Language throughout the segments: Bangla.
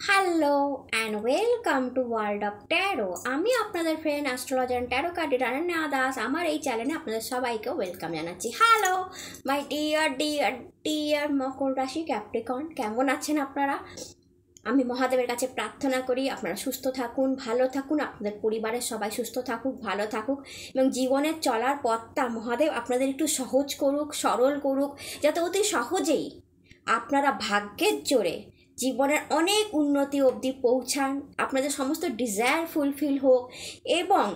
Hello and welcome to world of tarot. আমি আপনাদের friend astrologer tarot card Ananya Das. আমার এই চ্যানেলে আপনাদের সবাইকে ওয়েলকাম জানাচ্ছি। Hello my dear dear dear মকর রাশি ক্যাপ্রিকন, কেমন আছেন আপনারা? আমি মহাদেবের কাছে প্রার্থনা করি আপনারা সুস্থ থাকুন, ভালো থাকুন, আপনাদের পরিবারের সবাই সুস্থ থাকুক, ভালো থাকুক এবং জীবনের চলার পথটা মহাদেব আপনাদের একটু সহজ করুক, সরল করুক, যাতে অতি সহজেই আপনারা ভাগ্যের জোরে জীবনের অনেক উন্নতি অবধি পৌঁছান, আপনাদের সমস্ত ডিজায়ার ফুলফিল হোক এবং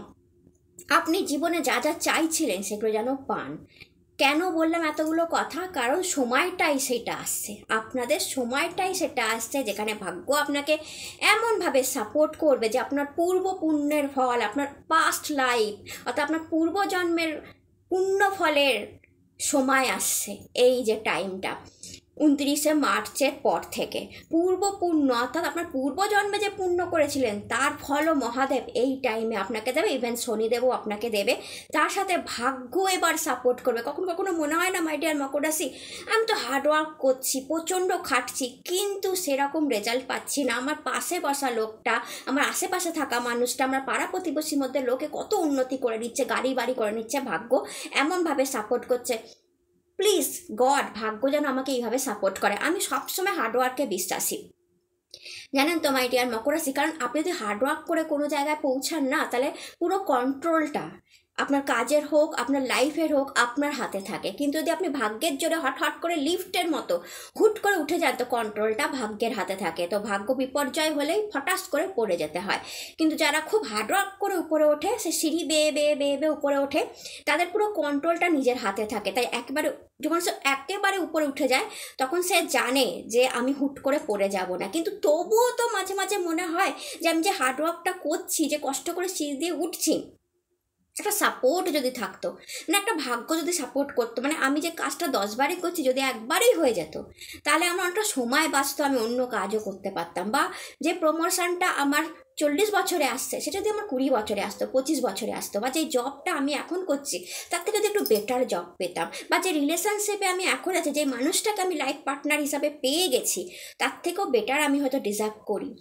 আপনি জীবনে যা যা চাইছিলেন সেগুলো যেন পান। কেন বললাম এতগুলো কথা? কারণ সময়টাই সেটা আসছে, আপনাদের সময়টাই সেটা আসছে যেখানে ভাগ্য আপনাকে এমনভাবে সাপোর্ট করবে যে আপনার পূর্ব পুণ্যের ফল, আপনার পাস্ট লাইফ অর্থাৎ আপনার পূর্বজন্মের পুণ্য ফলের সময় আসছে। এই যে টাইমটা 29শে মার্চের পর থেকে পূর্ব পুণ্য অর্থাৎ আপনার পূর্বজন্মে যে পুণ্য করেছিলেন তার ফলও মহাদেব এই টাইমে আপনাকে দেবে, ইভেন শনিদেবও আপনাকে দেবে। তার সাথে ভাগ্য এবার সাপোর্ট করবে। কখনো কখনো মনে হয় না মাই ডিয়ার মকর রাশি, আমি তো হার্ডওয়ার্ক করছি, প্রচণ্ড খাটছি, কিন্তু সেরকম রেজাল্ট পাচ্ছি না। আমার পাশে বসা লোকটা, আমার আশেপাশে থাকা মানুষটা, আমার পাড়া প্রতিবেশীর মধ্যে লোকে কত উন্নতি করে নিচ্ছে, গাড়ি বাড়ি করে নিচ্ছে, ভাগ্য এমনভাবে সাপোর্ট করছে। প্লিজ গড, ভাগ্য যেন আমাকে এইভাবে সাপোর্ট করে। আমি সবসময় হার্ডওয়ার্কে বিশ্বাসী, জানেন তো মাই ডিয়ার মকর রাশি। কারণ আপনি যদি হার্ডওয়ার্ক করে কোনো জায়গায় পৌঁছান না, তাহলে পুরো কন্ট্রোলটা আপনার কাজের হোক, আপনার লাইফের হোক, আপনার হাতে থাকে। কিন্তু যদি আপনি ভাগ্যের জোরে হট হট করে লিফটের মতো হুট করে উঠে যান, তো কন্ট্রোলটা ভাগ্যের হাতে থাকে। তো ভাগ্য বিপর্যয় হলেই ফটাস করে পড়ে যেতে হয়। কিন্তু যারা খুব হার্ডওয়ার্ক করে উপরে ওঠে, সে সিঁড়ি বেয়ে বেয়ে বেয়ে বেয়ে উপরে ওঠে, তাদের পুরো কন্ট্রোলটা নিজের হাতে থাকে। তাই একেবারে যখন সে একেবারে উপরে উঠে যায়, তখন সে জানে যে আমি হুট করে পড়ে যাব না। কিন্তু তবুও তো মাঝে মাঝে মনে হয় যে আমি যে হার্ডওয়ার্কটা করছি, যে কষ্ট করে সিঁড়ি দিয়ে উঠছি, একটা সাপোর্ট যদি থাকতো, মানে একটা ভাগ্য যদি সাপোর্ট করতো, মানে আমি যে কাজটা 10বারই করছি যদি একবারই হয়ে যেত, তাহলে আমার অনেকটা সময় বাঁচতো, আমি অন্য কাজও করতে পারতাম। বা যে প্রমোশনটা আমার 40 বছরে আসছে সেটা যদি আমার 20 বছরে আসতো, 25 বছরে আসতো, বা যে জবটা আমি এখন করছি তার থেকে যদি একটু বেটার জব পেতাম, বা যে রিলেশনশিপে আমি এখন আছি, যে মানুষটাকে আমি লাইফ পার্টনার হিসাবে পেয়ে গেছি, তার থেকেও বেটার আমি হয়তো ডিজার্ভ করি।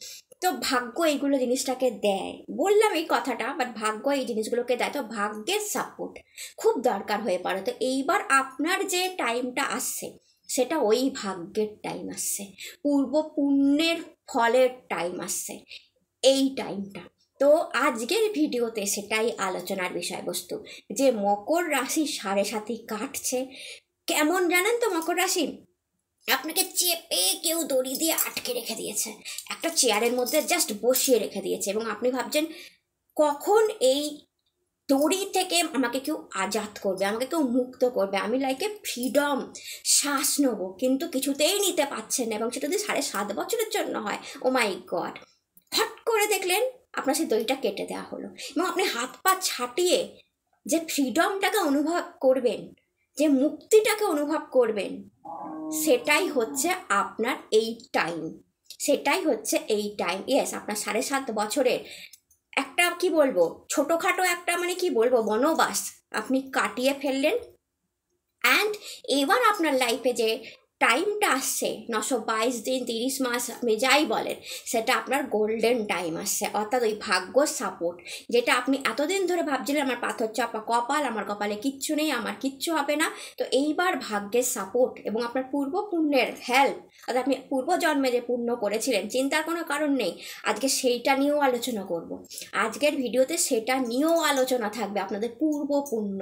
তো ভাগ্য এইগুলো জিনিসটাকে দেয়, বললাম এই কথাটা, বাট ভাগ্য এই জিনিসগুলোকে দেয়। তো ভাগ্যের সাপোর্ট খুব দরকার হয়ে পড়ে। তো এইবার আপনার যে টাইমটা আসছে সেটা ওই ভাগ্যের টাইম আসছে, পূর্ব পুণ্যের ফলের টাইম আসছে এই টাইমটা। তো আজকের ভিডিওতে সেটাই আলোচনার বিষয়বস্তু, যে মকর রাশি 7.5 কাটছে কেমন জানেন তো? মকর রাশি আপনাকে চেপে কেউ দড়ি দিয়ে আটকে রেখে দিয়েছে, একটা চেয়ারের মধ্যে জাস্ট বসিয়ে রেখে দিয়েছে, এবং আপনি ভাবছেন কখন এই দড়ি থেকে আমাকে কেউ আজাদ করবে, আমাকে কেউ মুক্ত করবে, আমি লাইকে ফ্রিডম শ্বাস নেবো, কিন্তু কিছুতেই নিতে পারছেন না। এবং সেটা যদি 7.5 বছরের জন্য হয়, ও মাই গড, হট করে দেখলেন আপনার সেই দড়িটা কেটে দেওয়া হলো, এবং আপনি হাত পা ছাটিয়ে যে ফ্রিডমটাকে অনুভব করবেন, যে মুক্তিটাকে অনুভব করবেন, সেটাই হচ্ছে আপনার এই টাইম, সেটাই হচ্ছে এই টাইম। ইয়েস, আপনার 7.5 বছরের একটা কি বলবো, ছোটোখাটো একটা মানে কি বলবো বনবাস আপনি কাটিয়ে ফেললেন। অ্যান্ড এবার আপনার লাইফে যে টাইমটা আসছে 922 দিন, 30 মাস, আপনি যাই বলেন, সেটা আপনার গোল্ডেন টাইম আসছে। অর্থাৎ ওই ভাগ্য সাপোর্ট, যেটা আপনি এতদিন ধরে ভাবছিলেন আমার পাথর চাপা কপাল, আমার কপালে কিচ্ছু নেই, আমার কিচ্ছু হবে না, তো এইবার ভাগ্যের সাপোর্ট এবং আপনার পূর্ব পুণ্যের হেল্প, অর্থাৎ আপনি পূর্বজন্মে যে পুণ্য করেছিলেন, চিন্তার কোনো কারণ নেই। আজকে সেইটা নিয়েও আলোচনা করব, আজকের ভিডিওতে সেটা নিয়েও আলোচনা থাকবে। আপনাদের পূর্ব পুণ্য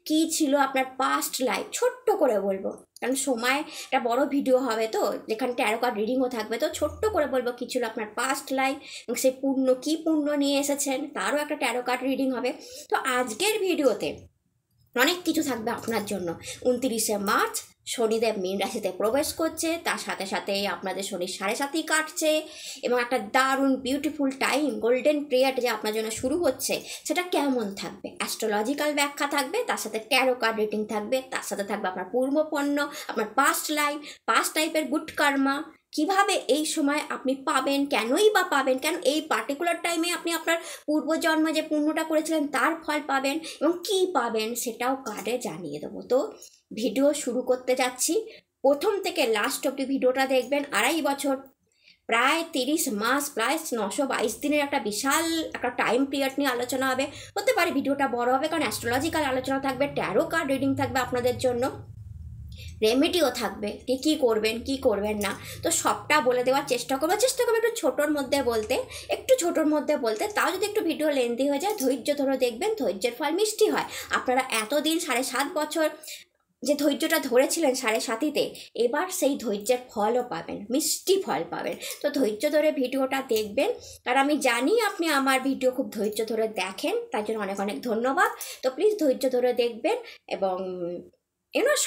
কী ছিল, আপনার পাস্ট লাইফ ছোট্ট করে বলবো, কারণ সময় একটা বড় ভিডিও হবে, তো যেখানে ট্যারো কার্ড রিডিংও থাকবে, তো ছোট্ট করে বলবো কী ছিল আপনার পাস্ট লাইফ, এবং সেই পুণ্য কী পুণ্য নিয়ে এসেছেন তারও একটা ট্যারো কার্ড রিডিং হবে। তো আজকের ভিডিওতে অনেক কিছু থাকবে আপনার জন্য। 29শে মার্চ শনিদেব মীন রাশিতে প্রবেশ করছে, তার সাথে সাথে আপনাদের শনির 7.5 কাটছে, এবং একটা দারুণ বিউটিফুল টাইম, গোল্ডেন পিরিয়ড যে আপনার জন্য শুরু হচ্ছে, সেটা কেমন থাকবে, অ্যাস্ট্রোলজিক্যাল ব্যাখ্যা থাকবে, তার সাথে ট্যারো কার্ড রিডিং থাকবে, তার সাথে থাকবে আপনার পূর্বপণ্য, আপনার পাস্ট লাইফ, পাস্ট টাইপের গুড কার্মা, কিভাবে এই সময় আপনি পাবেন, কেনই বা পাবেন, কেন এই পার্টিকুলার টাইমে আপনি আপনার পূর্বজন্মে যে পুণ্যটা করেছিলেন তার ফল পাবেন, এবং কী পাবেন সেটাও কার্ডে জানিয়ে দেবো। তো ভিডিও শুরু করতে যাচ্ছি, প্রথম থেকে লাস্ট অবধি ভিডিওটা দেখবেন। 2.5 বছর প্রায় 30 মাস, প্রায় 922 দিনের একটা বিশাল একটা টাইম পিরিয়ড নিয়ে আলোচনা হবে। হতে পারে ভিডিওটা বড় হবে, কারণ অ্যাস্ট্রোলজিক্যাল আলোচনা থাকবে, ট্যারো কার্ড রিডিং থাকবে আপনাদের জন্য, রেমেডিও থাকবে কি কী করবেন কি করবেন না। তো সবটা বলে দেওয়ার চেষ্টা করবো একটু ছোটোর মধ্যে বলতে, তাও যদি একটু ভিডিও লেন্দি হয়ে যায় ধৈর্য ধরে দেখবেন, ধৈর্যের ফল মিষ্টি হয়। আপনারা এতদিন 7.5 বছর যে ধৈর্যটা ধরেছিলেন 7.5-তে, এবার সেই ধৈর্যের ফলও পাবেন, মিষ্টি ফল পাবেন। তো ধৈর্য ধরে ভিডিওটা দেখবেন, কারণ আমি জানি আপনি আমার ভিডিও খুব ধৈর্য ধরে দেখেন, তার জন্য অনেক অনেক ধন্যবাদ। তো প্লিজ ধৈর্য ধরে দেখবেন এবং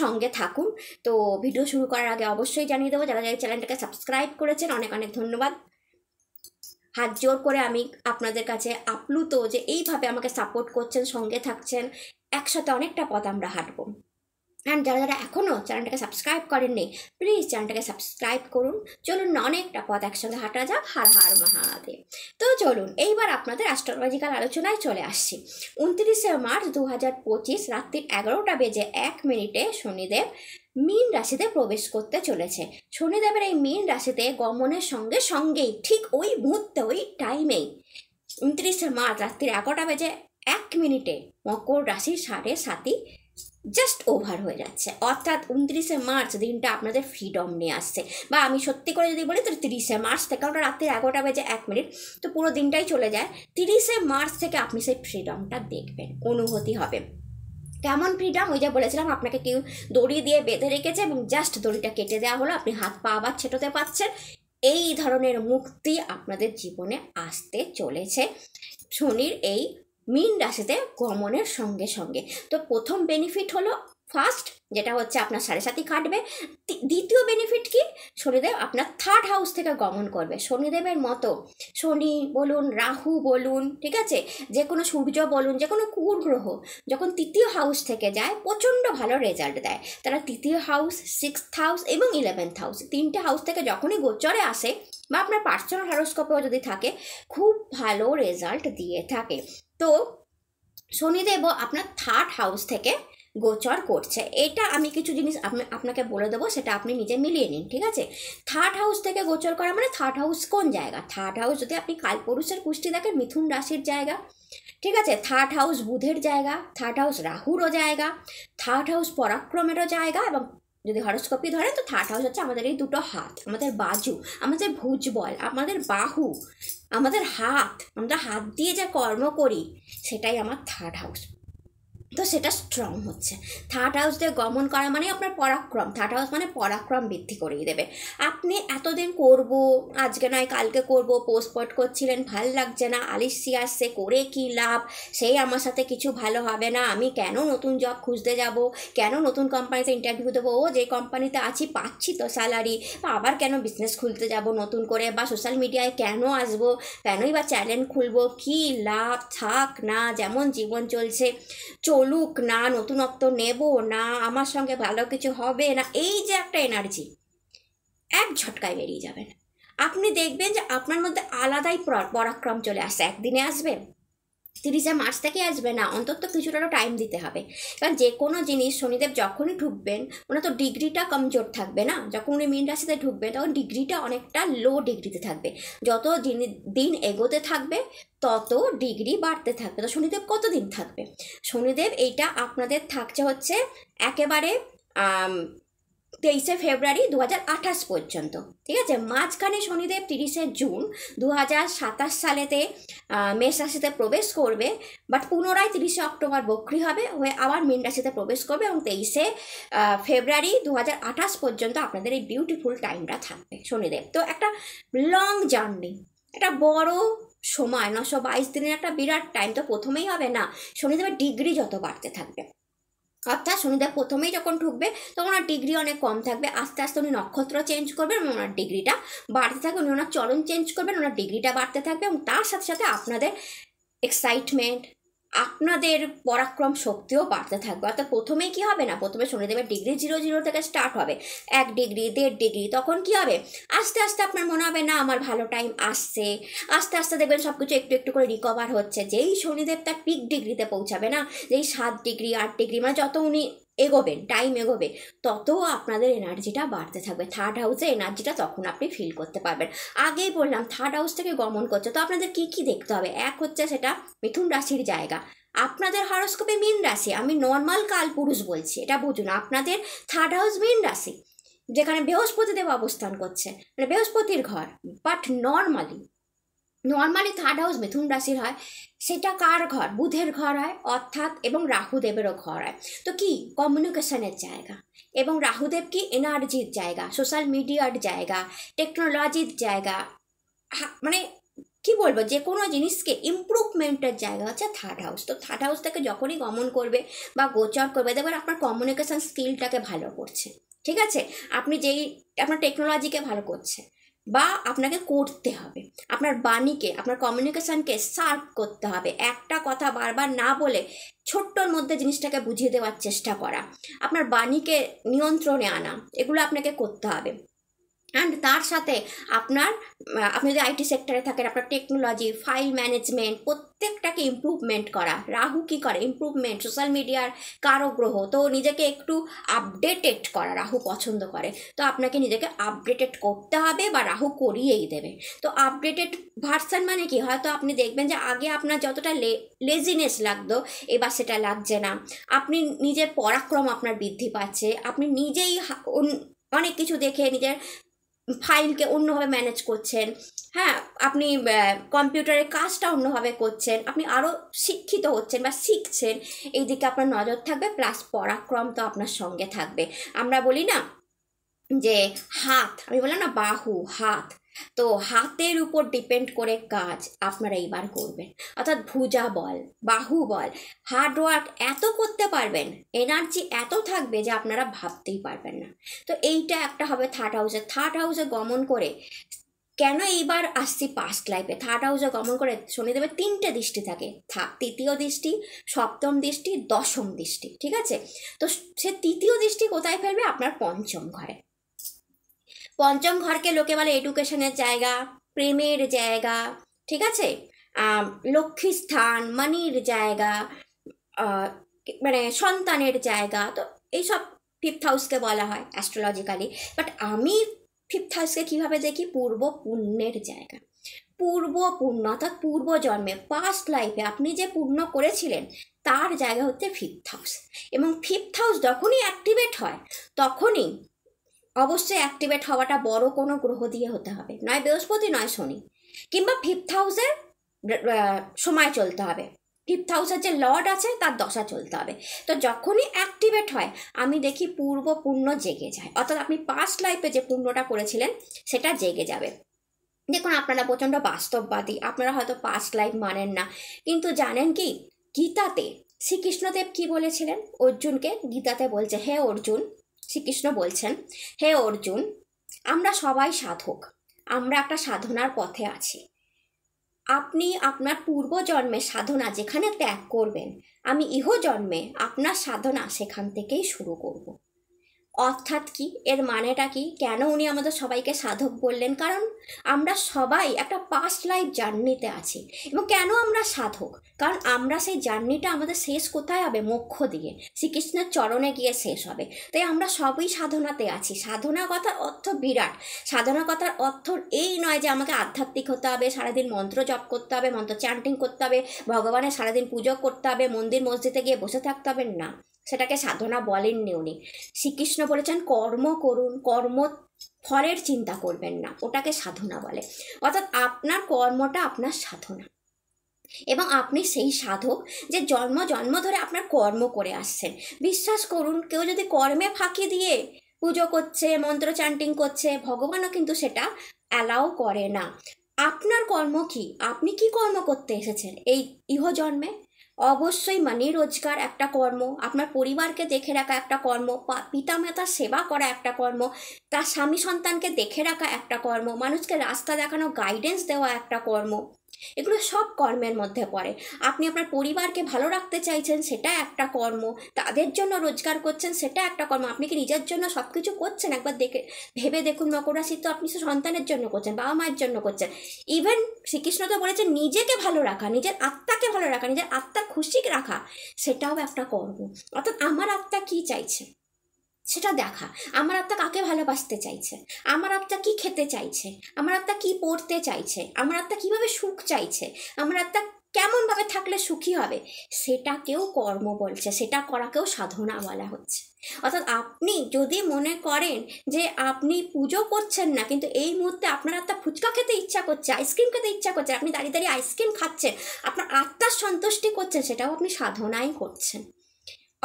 সঙ্গে থাকুন। তো ভিডিও শুরু করার আগে অবশ্যই জানিয়ে দেবো, যারা যারা চ্যানেলটাকে সাবস্ক্রাইব করেছেন অনেক অনেক ধন্যবাদ। হাত জোর করে আমি আপনাদের কাছে আপ্লুত যে এইভাবে আমাকে সাপোর্ট করছেন, সঙ্গে থাকছেন, একসাথে অনেকটা পথ আমরা হাঁটবো। অ্যান্ড যারা যারা এখনও চ্যানেলটাকে সাবস্ক্রাইব করেননি, প্লিজ চ্যানেলটাকে সাবস্ক্রাইব করুন। চলুন অনেকটা পথ একসঙ্গে হাঁটা যাক। হার হার মহাদেব। তো চলুন এইবার আপনাদের অ্যাস্ট্রোলজিক্যাল আলোচনায় চলে আসছি। 29শে মার্চ 2025 রাত্রির 11:01 শনিদেব মীন রাশিতে প্রবেশ করতে চলেছে। শনিদেবের এই মীন রাশিতে গমনের সঙ্গে সঙ্গেই ঠিক ওই মুহূর্তে, ওই টাইমেই 29শে মার্চ রাত্রির 11:01 মকর রাশির 7.5 জাস্ট ওভার হয়ে যাচ্ছে। অর্থাৎ 29শে মার্চ দিনটা আপনাদের ফ্রিডম নিয়ে আসছে, বা আমি সত্যি করে যদি বলি তো 30শে মার্চ থেকে, ওটা রাত্রি 11:01, তো পুরো দিনটাই চলে যায়। 30শে মার্চ থেকে আপনি সেই ফ্রিডমটা দেখবেন, অনুভূতি হবে। কেমন ফ্রিডম? ওই যে বলেছিলাম আপনাকে কেউ দড়ি দিয়ে বেঁধে রেখেছে এবং জাস্ট দড়িটা কেটে দেওয়া হলো, আপনি হাত পা আবার ছেটোতে পারছেন। এই ধরনের মুক্তি আপনাদের জীবনে আসতে চলেছে শনির এই মীন রাশিতে গমনের সঙ্গে সঙ্গে। তো প্রথম বেনিফিট হলো ফার্স্ট, যেটা হচ্ছে আপনার 7.5 কাটবে। দ্বিতীয় বেনিফিট কি? শনিদেব আপনার 3rd হাউস থেকে গমন করবে। শনিদেবের মতো শনি বলুন, রাহু বলুন, ঠিক আছে, যে কোনো সূর্য বলুন, যে কোনো কুগ্রহ যখন 3য় হাউস থেকে যায় প্রচণ্ড ভালো রেজাল্ট দেয়। তারা 3য় হাউস, 6th হাউস এবং 11th হাউস, 3টে হাউস থেকে যখনই গোচরে আসে বা আপনার পার্সোনাল হরোস্কোপেও যদি থাকে, খুব ভালো রেজাল্ট দিয়ে থাকে। তো শনিদেবও আপনার 3rd হাউস থেকে গোচর করছে। এটা আমি কিছু জিনিস আপনাকে বলে দেবো, সেটা আপনি নিজে মিলিয়ে নিন, ঠিক আছে। 3rd হাউস থেকে গোচর করা মানে 3rd হাউস কোন জায়গা? 3rd হাউস যদি আপনি কালপুরুষের কুষ্টি দেখেন, মিথুন রাশির জায়গা, ঠিক আছে। 3rd হাউস বুধের জায়গা, 3rd হাউস রাহুরও জায়গা, 3rd হাউস পরাক্রমেরও জায়গা, এবং যদি হরোস্কোপি ধরেন তো 3rd হাউস হচ্ছে আমাদের এই দুটো হাত, আমাদের বাজু, আমাদের ভুজবল, আমাদের বাহু, আমাদের হাত, আমরা হাত দিয়ে যা কর্ম করি সেটাই আমার 3rd হাউস। তো সেটা স্ট্রং হচ্ছে। 3rd হাউস দিয়ে গমন করা মানে আপনার পরাক্রম। 3rd হাউস মানে পরাক্রম বৃদ্ধি করিয়ে দেবে। আপনি এতদিন করব, আজকে নয় কালকে করব, পোস্টপোন করছিলেন, ভাল লাগছে না, আলিস্যি আসছে, করে কি লাভ, সেই আমার সাথে কিছু ভালো হবে না, আমি কেন নতুন জব খুঁজতে যাব, কেন নতুন কোম্পানিতে ইন্টারভিউ দেবো, ও যে কোম্পানিতে আছি পাচ্ছি তো স্যালারি, বা আবার কেন বিজনেস খুলতে যাব নতুন করে, বা সোশ্যাল মিডিয়ায় কেন আসবো, কেনই বা চ্যানেল খুলবো, কি লাভ, থাক না যেমন জীবন চলছে চলুক না, নতুনত্ব নেব না, আমার সঙ্গে ভালো কিছু হবে না, এই যে একটা এনার্জি এক ঝটকায় বেরিয়ে যাবেন। আপনি দেখবেন যে আপনার মধ্যে আলাদাই পরাক্রম চলে আসছে। একদিনে আসবে, 30শে মার্চ থেকে আসবে না, অন্তত কিছুটা টাইম দিতে হবে। কারণ যে কোনো জিনিস শনিদেব যখনই ঢুকবেন, ওনার তো ডিগ্রিটা কমজোর থাকবে না। যখন উনি মীন রাশিতে ঢুকবেন তখন ডিগ্রিটা অনেকটা লো ডিগ্রিতে থাকবে। যত দিন এগোতে থাকবে তত ডিগ্রি বাড়তে থাকবে। তো শনিদেব কতদিন থাকবে? শনিদেব এইটা আপনাদের থাকছে হচ্ছে একেবারে 23শে ফেব্রুয়ারি 2028 পর্যন্ত, ঠিক আছে। মাঝখানে শনিদেব 30শে জুন 2027 সালেতে মেষ রাশিতে প্রবেশ করবে, বাট পুনরায় 30শে অক্টোবর বক্রি হবে, হয়ে আবার মীন রাশিতে প্রবেশ করবে, এবং 23শে ফেব্রুয়ারি 2028 পর্যন্ত আপনাদের এই বিউটিফুল টাইমটা থাকবে শনিদেব। তো একটা লং জার্নি, একটা বড় সময়, 922 দিনের একটা বিরাট টাইম। তো প্রথমেই হবে না, শনিদেবের ডিগ্রি যত বাড়তে থাকবে, অর্থাৎ শনিদেব প্রথমেই যখন ঢুকবে তখন ওনার ডিগ্রি অনেক কম থাকবে, আস্তে আস্তে উনি নক্ষত্র চেঞ্জ করবেন এবং ওনার ডিগ্রিটা বাড়তে থাকবে, উনি ওনার চরণ চেঞ্জ করবেন, ওনার ডিগ্রিটা বাড়তে থাকবে, এবং তার সাথে সাথে আপনাদের এক্সাইটমেন্ট, আপনাদের পরাক্রম শক্তিও বাড়তে থাকবে। অর্থাৎ প্রথমেই কি হবে না, প্রথমে শনিদেবের ডিগ্রি 0 থেকে স্টার্ট হবে, 1 ডিগ্রি 1.5 ডিগ্রি, তখন কি হবে, আস্তে আস্তে আপনার মনে হবে না আমার ভালো টাইম আসছে, আস্তে আস্তে দেখবেন সব কিছু একটু একটু করে রিকভার হচ্ছে। যেই শনিদেব তার পিক ডিগ্রিতে পৌঁছাবে না, যেই 7 ডিগ্রি 8 ডিগ্রি, মানে যত উনি এগোবেন, টাইম এগোবে, তত আপনাদের এনার্জিটা বাড়তে থাকবে। থার্ড হাউসে এনার্জিটা তখন আপনি ফিল করতে পারবেন। আগেই বললাম থার্ড হাউস থেকে গমন করছে, তো আপনাদের কি কি দেখতে হবে? এক হচ্ছে সেটা মিথুন রাশির জায়গা। আপনাদের হরোস্কোপে মীন রাশি, আমি নর্মাল কালপুরুষ বলছি, এটা বুঝুন। আপনাদের থার্ড হাউস মীন রাশি, যেখানে বৃহস্পতিদেব অবস্থান করছে, মানে বৃহস্পতির ঘর। বাট নর্মালি থার্ড হাউস মিথুন রাশির হয়, সেটা কার ঘর? বুধের ঘর হয়, অর্থাৎ, এবং রাহুদেবেরও ঘর হয়। তো কি কমিউনিকেশনের জায়গা, এবং রাহুদেব কি এনার্জির জায়গা, সোশ্যাল মিডিয়ার জায়গা, টেকনোলজির জায়গা, মানে কি বলবো, যে কোনো জিনিসকে ইমপ্রুভমেন্টের জায়গা হচ্ছে থার্ড হাউস। তো থার্ড হাউস থেকে যখনই গমন করবে বা গোচর করবে, দেখবেন আপনার কমিউনিকেশন স্কিলটাকে ভালো করছে, ঠিক আছে? আপনি যেই আপনার টেকনোলজিকে ভালো করছে, বা আপনাকে করতে হবে, আপনার বাণীকে, আপনার কমিউনিকেশনকে শার্প করতে হবে। একটা কথা বারবার না বলে ছোট্টর মধ্যে জিনিসটাকে বুঝিয়ে দেওয়ার চেষ্টা করা, আপনার বাণীকে নিয়ন্ত্রণে আনা, এগুলো আপনাকে করতে হবে। অ্যান্ড তার সাথে আপনি যদি আইটি সেক্টরে থাকেন, আপনার টেকনোলজি, ফাইল ম্যানেজমেন্ট, প্রত্যেকটাকে ইমপ্রুভমেন্ট করা। রাহু কী করে? ইমপ্রুভমেন্ট, সোশ্যাল মিডিয়ার কারো গ্রহ, তো নিজেকে একটু আপডেটেড করা রাহু পছন্দ করে। তো আপনাকে নিজেকে আপডেটেড করতে হবে, বা রাহু করিয়েই দেবে। তো আপডেটেড ভার্সন মানে কি? হয়তো আপনি দেখবেন যে আগে আপনার যতটা লেজিনেস লাগতো, এবার সেটা লাগছে না। আপনি নিজের পরাক্রম আপনার বৃদ্ধি পাচ্ছে, আপনি নিজেই অনেক কিছু দেখে নিজের ফাইলকে অন্যভাবে ম্যানেজ করছেন। হ্যাঁ, আপনি কম্পিউটারের কাজটা অন্যভাবে করছেন, আপনি আরও শিক্ষিত হচ্ছেন বা শিখছেন, এই দিকে আপনার নজর থাকবে। প্লাস পরাক্রম তো আপনার সঙ্গে থাকবে। আমরা বলি না যে হাত, আমি বললাম না বাহু, হাত, তো হাতের উপর ডিপেন্ড করে কাজ আপনারা এইবার করবেন। অর্থাৎ ভুজা বল, বাহু বল, হার্ড ওয়ার্ক এত করতে পারবেন, এনার্জি এত থাকবে যে আপনারা ভাবতেই পারবেন না। তো এইটা একটা হবে থার্ড হাউসে। থার্ড হাউসে গমন করে, কেন এইবার আসছি পাস্ট লাইফে, থার্ড হাউসে গমন করে শনিদেবের 3টে দৃষ্টি থাকে, তৃতীয় দৃষ্টি, সপ্তম দৃষ্টি, দশম দৃষ্টি, ঠিক আছে? তো সে তৃতীয় দৃষ্টি কোথায় ফেলবে? আপনার পঞ্চম ঘরে। পঞ্চম ঘরকে লোকে বলে এডুকেশনের জায়গা, প্রেমের জায়গা, ঠিক আছে, লক্ষ্মীস্থান, মানির জায়গা, মানে সন্তানের জায়গা। তো এইসব ফিফথ হাউসকে বলা হয় অ্যাস্ট্রোলজিক্যালি। বাট আমি ফিফথ হাউসকে কীভাবে দেখি? পূর্ব পুণ্যের জায়গা। পূর্ব পুণ্য, অর্থাৎ পূর্ব জন্মে, পাস্ট লাইফে আপনি যে পুণ্য করেছিলেন তার জায়গা হচ্ছে ফিফথ হাউস। এবং ফিফথ হাউস যখনই অ্যাক্টিভেট হয়, তখনই অবশ্যই অ্যাক্টিভেট হওয়াটা বড় কোনো গ্রহ দিয়ে হতে হবে, নয় বৃহস্পতি নয় শনি, কিংবা ফিফথ হাউসের সময় চলতে হবে, ফিফথ হাউসের যে লর্ড আছে তার দশা চলতে হবে। তো যখনই অ্যাক্টিভেট হয়, আমি দেখি পূর্ব পুণ্য জেগে যায়, অর্থাৎ আপনি পাস্ট লাইফে যে পুণ্যটা করেছিলেন সেটা জেগে যাবে। দেখুন, আপনারা প্রচণ্ড বাস্তববাদী, আপনারা হয়তো পাস্ট লাইফ মানেন না, কিন্তু জানেন কি, গীতাতে শ্রীকৃষ্ণদেব কি বলেছিলেন অর্জুনকে? গীতাতে বলছে, হে অর্জুন, শ্রীকৃষ্ণ বলছেন, হে অর্জুন, আমরা সবাই সাধক, আমরা একটা সাধনার পথে আছি। আপনি আপনার পূর্বজন্মে সাধনা যেখানে ত্যাগ করবেন, আমি ইহজন্মে আপনার সাধনা সেখান থেকেই শুরু করব। অর্থাৎ কি, এর মানেটা কি? কেন উনি আমাদের সবাইকে সাধক বললেন? কারণ আমরা সবাই একটা পাস্ট লাইফ জার্নিতে আছি। এবং কেন আমরা সাধক? কারণ আমরা সেই জার্নিটা আমাদের শেষ কোথায় হবে? মোক্ষ দিয়ে, শ্রীকৃষ্ণের চরণে গিয়ে শেষ হবে। তাই আমরা সবই সাধনাতে আছি। সাধনা কথার অর্থ বিরাট। সাধনা কথার অর্থ এই নয় যে আমাকে আধ্যাত্মিক হতে হবে, সারাদিন মন্ত্র জপ করতে হবে, মন্ত্র চ্যান্টিং করতে হবে, ভগবানের সারাদিন পুজো করতে হবে, মন্দির মসজিদে গিয়ে বসে থাকতে হবে, না, সেটাকে সাধনা বলেননি উনি। শ্রীকৃষ্ণ বলেছেন কর্ম করুন, কর্ম ফলের চিন্তা করবেন না, ওটাকে সাধনা বলে। অর্থাৎ আপনার কর্মটা আপনার সাধনা, এবং আপনি সেই সাধক যে জন্ম জন্ম ধরে আপনার কর্ম করে আসছেন। বিশ্বাস করুন, কেউ যদি কর্মে ফাঁকি দিয়ে পুজো করছে, মন্ত্র চ্যান্টিং করছে, ভগবানও কিন্তু সেটা অ্যালাউ করে না। আপনার কর্ম কি? আপনি কি কর্ম করতে এসেছেন এই ইহজন্মে? অবশ্যই মানি রোজগার একটা কর্ম, আপনার পরিবারকে দেখে রাখা একটা কর্ম, পিতামাতার সেবা করা একটা কর্ম, তার স্বামী সন্তানকে দেখে রাখা একটা কর্ম, মানুষকে রাস্তা দেখানো, গাইডেন্স দেওয়া একটা কর্ম, এগুলো সব কর্মের মধ্যে পড়ে। আপনি আপনার পরিবারকে ভালো রাখতে চাইছেন, সেটা একটা কর্ম। তাদের জন্য রোজগার করছেন, সেটা একটা কর্ম। আপনি কি নিজের জন্য সব কিছু করছেন? একবার ভেবে দেখুন, মকর রাশি তো আপনি সন্তানের জন্য করছেন, বাবা মায়ের জন্য করছেন। ইভেন শ্রীকৃষ্ণ তো বলেছেন নিজেকে ভালো রাখা, নিজের আত্মাকে ভালো রাখা, নিজের আত্মার খুশি রাখা, সেটাও একটা কর্ম। অর্থাৎ আমার আত্মা কি চাইছে সেটা দেখা, আমার আত্মা কাকে ভালোবাসতে চাইছে, আমার আত্মা কি খেতে চাইছে, আমার আত্মা কি পড়তে চাইছে, আমার আত্মা কিভাবে সুখ চাইছে, আমার আত্মা কেমনভাবে থাকলে সুখী হবে, সেটাকেও কর্ম বলছে, সেটা করাকেও সাধনা বলা হচ্ছে। অর্থাৎ আপনি যদি মনে করেন যে আপনি পুজো করছেন না, কিন্তু এই মুহূর্তে আপনার আত্মা ফুচকা খেতে ইচ্ছা করছে, আইসক্রিম খেতে ইচ্ছা করছে, আপনি দাঁড়িয়ে দাঁড়িয়ে আইসক্রিম খাচ্ছেন, আপনার আত্মার সন্তুষ্টি করছেন, সেটাও আপনি সাধনাই করছেন।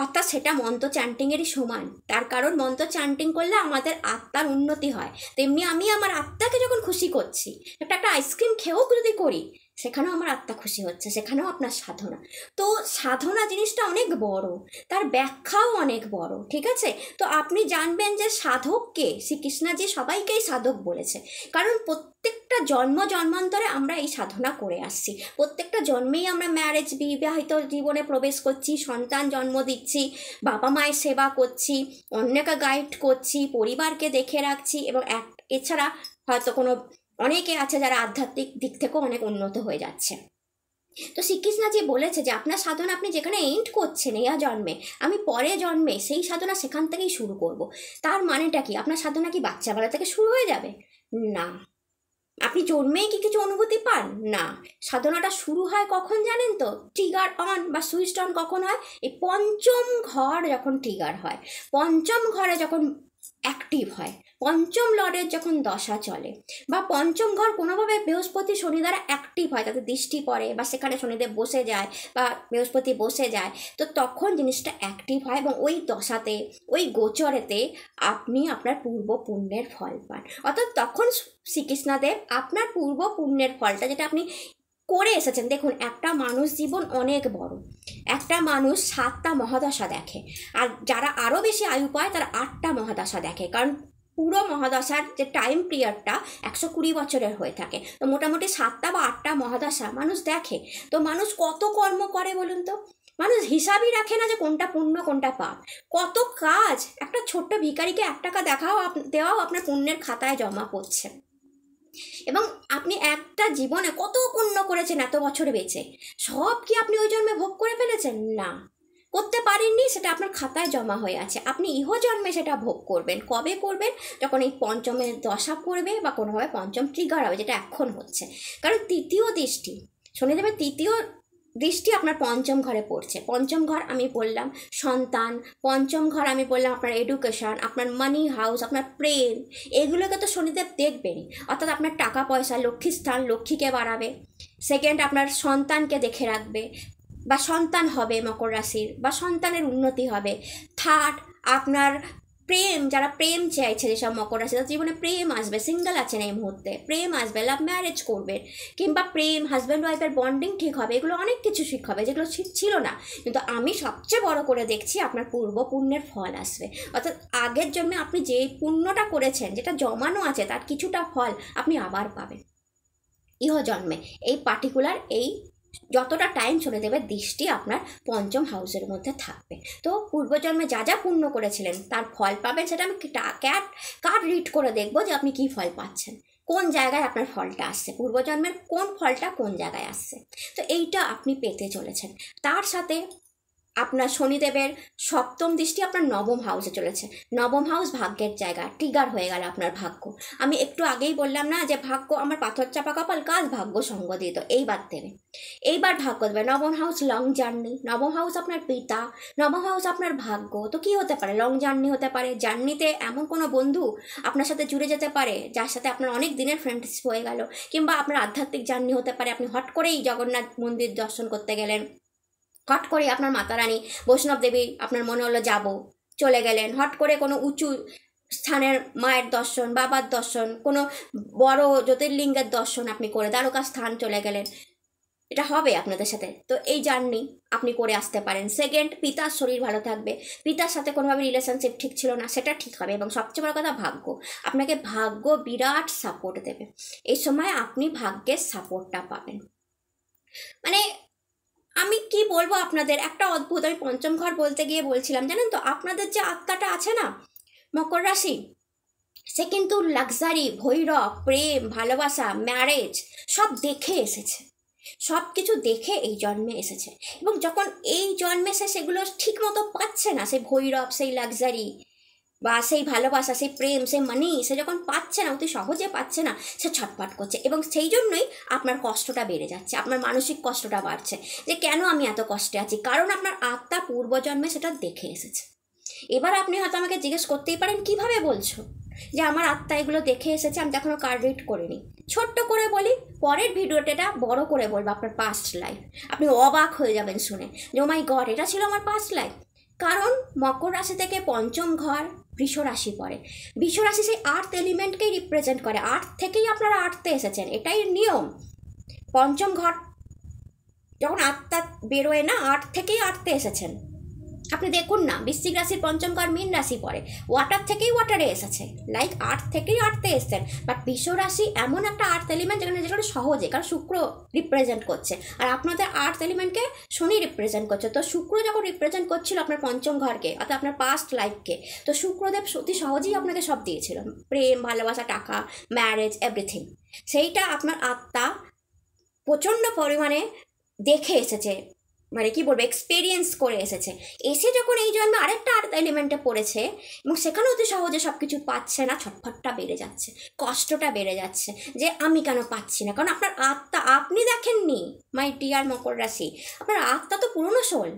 অর্থাৎ সেটা মন্ত্র চ্যান্টিংয়েরই সমান। তার কারণ মন্ত্র চ্যান্টিং করলে আমাদের আত্মার উন্নতি হয়, তেমনি আমি আমার আত্মাকে যখন খুশি করছি, একটা আইসক্রিম খেয়েও যদি করি, সেখানেও আমার আত্মা খুশি হচ্ছে, সেখানেও আপনার সাধনা। তো সাধনা জিনিসটা অনেক বড়, তার ব্যাখ্যাও অনেক বড়, ঠিক আছে? তো আপনি জানবেন যে সাধককে শ্রীকৃষ্ণজি সবাইকেই সাধক বলেছে, কারণ প্রত্যেকটা জন্মান্তরে আমরা এই সাধনা করে আসছি। প্রত্যেকটা জন্মেই আমরা ম্যারেজ, বিবাহিত জীবনে প্রবেশ করছি, সন্তান জন্ম দিচ্ছি, বাবা মায়ের সেবা করছি, অন্যকে গাইড করছি, পরিবারকে দেখে রাখছি, এবং এছাড়া হয়তো অনেকে আছে যারা আধ্যাত্মিক দিক থেকেও অনেক উন্নত হয়ে যাচ্ছে। তো শ্রীকৃষ্ণজি বলেছে যে আপনার সাধনা আপনি যেখানে এন্ড করছেন এই জন্মে, আমি পরে জন্মে সেই সাধনা সেখান থেকেই শুরু করব। তার মানেটা কি? আপনার সাধনা কি বাচ্চাবেলা থেকে শুরু হয়ে যাবে? না। আপনি জন্মেই কি কিছু অনুভূতি পান? না। সাধনাটা শুরু হয় কখন জানেন তো? ট্রিগার অন বা সুইচ অন কখন হয়? এই পঞ্চম ঘর যখন ট্রিগার হয়, পঞ্চম ঘরে যখন অ্যাক্টিভ হয়, পঞ্চম লর্ডের যখন দশা চলে, বা পঞ্চম ঘর কোনোভাবে বৃহস্পতি শনি দ্বারা অ্যাক্টিভ হয়, তাতে দৃষ্টি পড়ে বা সেখানে শনিদেব বসে যায় বা বৃহস্পতি বসে যায়, তো তখন জিনিসটা অ্যাক্টিভ হয়, এবং ওই দশাতে, ওই গোচরেতে আপনি আপনার পূর্ব পুণ্যের ফল পান। অর্থাৎ তখন শ্রীকৃষ্ণদেব আপনার পূর্ব পুণ্যের ফলটা, যেটা আপনি করে এসেছেন। দেখুন, একটা মানুষ জীবন অনেক বড়, একটা মানুষ 7টা মহাদশা দেখে, আর যারা আরও বেশি আয়ু পায় তারা 8টা মহাদশা দেখে, কারণ পুরো মহাদশার যে টাইম পিরিয়ডটা 120 বছরের হয়ে থাকে। তো মোটামুটি 7টা বা 8টা মহাদশা মানুষ দেখে। তো মানুষ কত কর্ম করে বলুন তো? মানুষ হিসাবই রাখে না যে কোনটা পুণ্য কোনটা পাপ। কত কাজ, একটা ছোট্ট ভিখারিকে 1 টাকা দেওয়াও আপনার পুণ্যের খাতায় জমা পড়ছে। এবং আপনি একটা জীবনে কত পুণ্য করেছেন এত বছরে বেঁচে, সব কি আপনি ওই জন্মে ভোগ করে ফেলেছেন? না, করতে পারেননি, সেটা আপনার খাতায় জমা হয়ে আছে। আপনি ইহজন্মে সেটা ভোগ করবেন। কবে করবেন? যখন এই পঞ্চমের দশা পড়বে বা কোনোভাবে পঞ্চম ট্রিগার হবে, যেটা এখন হচ্ছে। কারণ তৃতীয় দৃষ্টি, শনিদেবের তৃতীয় দৃষ্টি আপনার পঞ্চম ঘরে পড়ছে। পঞ্চম ঘর আমি বললাম সন্তান, পঞ্চম ঘর আমি বললাম আপনার এডুকেশন, আপনার মানি হাউস, আপনার প্রেম, এগুলোকে তো শনিদেব দেখবেনই। অর্থাৎ আপনার টাকা পয়সা, লক্ষ্মী স্থান, লক্ষ্মীকে বাড়াবে। সেকেন্ড, আপনার সন্তানকে দেখে রাখবে বা সন্তান হবে মকর রাশির, বা সন্তানের উন্নতি হবে। থার্ড, আপনার প্রেম, যারা প্রেম চাইছে, যেসব মকর রাশি, তাদের জীবনে প্রেম আসবে। সিঙ্গেল আছেন এই মুহূর্তে, প্রেম আসবে, লাভ ম্যারেজ করবেন, কিংবা প্রেম, হাজব্যান্ড ওয়াইফের বন্ডিং ঠিক হবে। এগুলো অনেক কিছু ঠিক হবে যেগুলো ছিল না। কিন্তু আমি সবচেয়ে বড় করে দেখছি আপনার পূর্ব পুণ্যের ফল আসবে। অর্থাৎ আগের জন্মে আপনি যে পুণ্যটা করেছেন, যেটা জমানো আছে, তার কিছুটা ফল আপনি আবার পাবেন ইহ জন্মে। এই পার্টিকুলার এই যতটা টাইম চলে দেবে দৃষ্টি আপনার পঞ্চম হাউসের মধ্যে থাকবে। তো পূর্বজন্মে যা যা পুণ্য করেছিলেন তার ফল পাবেন। সেটা আমি কার্ড রিড করে দেখবো যে আপনি কী ফল পাচ্ছেন, কোন জায়গায় আপনার ফলটা আসছে, পূর্বজন্মের কোন ফলটা কোন জায়গায় আসছে। তো এইটা আপনি পেতে চলেছেন। তার সাথে আপনার শনিদেবের সপ্তম দৃষ্টি আপনার নবম হাউসে চলেছে। নবম হাউস ভাগ্যের জায়গা, ট্রিগার হয়ে গেল আপনার ভাগ্য। আমি একটু আগেই বললাম না যে ভাগ্য আমার পাথর চাপা কপাল, কাজ ভাগ্য সঙ্গ দিত, এইবার দেবে, এইবার ভাগ্য দেবে। নবম হাউস লং জার্নি, নবম হাউস আপনার পিতা, নবম হাউস আপনার ভাগ্য। তো কি হতে পারে? লং জার্নি হতে পারে। জার্নিতে এমন কোনো বন্ধু আপনার সাথে জুড়ে যেতে পারে যার সাথে আপনার অনেক দিনের ফ্রেন্ডশিপ হয়ে গেল, কিংবা আপনার আধ্যাত্মিক জার্নি হতে পারে। আপনি হট করেই জগন্নাথ মন্দির দর্শন করতে গেলেন, হট করে আপনার মাতা রানী বৈষ্ণব দেবী আপনার মনে হলো যাব, চলে গেলেন। হট করে কোনো উঁচু স্থানের মায়ের দর্শন, বাবার দর্শন, কোনো বড় জ্যোতির্লিঙ্গের দর্শন আপনি করে দ্বারকা স্থান চলে গেলেন। এটা হবে আপনাদের সাথে। তো এই জার্নি আপনি করে আসতে পারেন। সেকেন্ড, পিতার শরীর ভালো থাকবে, পিতার সাথে কোনোভাবে রিলেশনশিপ ঠিক ছিল না, সেটা ঠিক হবে। এবং সবচেয়ে বড় কথা, ভাগ্য, আপনাকে ভাগ্য বিরাট সাপোর্ট দেবে। এই সময় আপনি ভাগ্যের সাপোর্টটা পাবেন। মানে আমি কি বলবো আপনাদের, একটা অদ্ভুত, আমি পঞ্চম ঘর বলতে গিয়ে বলছিলাম জানেন তো, আপনাদের যে আত্মাটা আছে না মকর রাশি, সে কিন্তু লাক্সারি, ভৈরব, প্রেম, ভালোবাসা, ম্যারেজ সব দেখে এসেছে, সব কিছু দেখে এই জন্মে এসেছে। এবং যখন এই জন্মে সে সেগুলো ঠিক মতো পাচ্ছে না, সেই ভৈরব, সেই লাক্সারি বা সেই ভালোবাসা, সেই প্রেম, সেই মানি সে যখন পাচ্ছে না, অতি সহজে পাচ্ছে না, সে ছটফট করছে। এবং সেই জন্যই আপনার কষ্টটা বেড়ে যাচ্ছে, আপনার মানসিক কষ্টটা বাড়ছে, যে কেন আমি এত কষ্টে আছি, কারণ আপনার আত্মা পূর্বজন্মে সেটা দেখে এসেছে। এবার আপনি হয়তো আমাকে জিজ্ঞেস করতেই পারেন, কিভাবে বলছো যে আমার আত্মা এগুলো দেখে এসেছে, আমি তো এখনো কার্ড রিড করিনি। ছোট্ট করে বলি, পরের ভিডিওটা বড় করে বলবো আপনার পাস্ট লাইফ, আপনি অবাক হয়ে যাবেন শুনে যে ও মাই গড, এটা ছিল আমার পাস্ট লাইফ। কারণ মকর রাশি থেকে পঞ্চম ঘর বৃষ রাশি পড়ে, বৃষ রাশি সেই আর্থ এলিমেন্টকেই রিপ্রেজেন্ট করে, আর্থ থেকেই আপনারা আর্থে এসেছেন, এটাই নিয়ম। পঞ্চম ঘর যখন আত্মা বেরোয় না, আর্থ থেকেই আর্থে এসেছেন। আপনি দেখুন না, বৃশ্চিক রাশির পঞ্চম ঘর মীন রাশি পড়ে, ওয়াটার থেকেই ওয়াটারে এসেছে, লাইক আর্থ থেকেই আর্থে এসেছেন। বাট বৃষ রাশি এমন একটা আর্থ এলিমেন্ট যেটা সহজে, কারণ শুক্র রিপ্রেজেন্ট করছে, আর আপনাদের আর্থ এলিমেন্টকে শনি রিপ্রেজেন্ট করছে। তো শুক্র যখন রিপ্রেজেন্ট করছিল আপনার পঞ্চম ঘরকে, অর্থাৎ আপনার পাস্ট লাইফকে, তো শুক্রদেব অতি সহজেই আপনাকে সব দিয়েছিল, প্রেম, ভালোবাসা, টাকা, ম্যারেজ, এভরিথিং। সেইটা আপনার আত্মা প্রচণ্ড পরিমাণে দেখে এসেছে, মানে কি বলবো, এক্সপিরিয়েন্স করে এসেছে। এসে যখন এই জন্মে আরেকটা আর্থ এলিমেন্টে পড়েছে এবং সেখানে অতি সহজে সব কিছু পাচ্ছে না, ছটফটটা বেড়ে যাচ্ছে, কষ্টটা বেড়ে যাচ্ছে, যে আমি কেন পাচ্ছি না। কারণ আপনার আত্মা, আপনি দেখেননি মাই ডিয়ার মকর রাশি, আপনার আত্মা তো পুরনো সোল,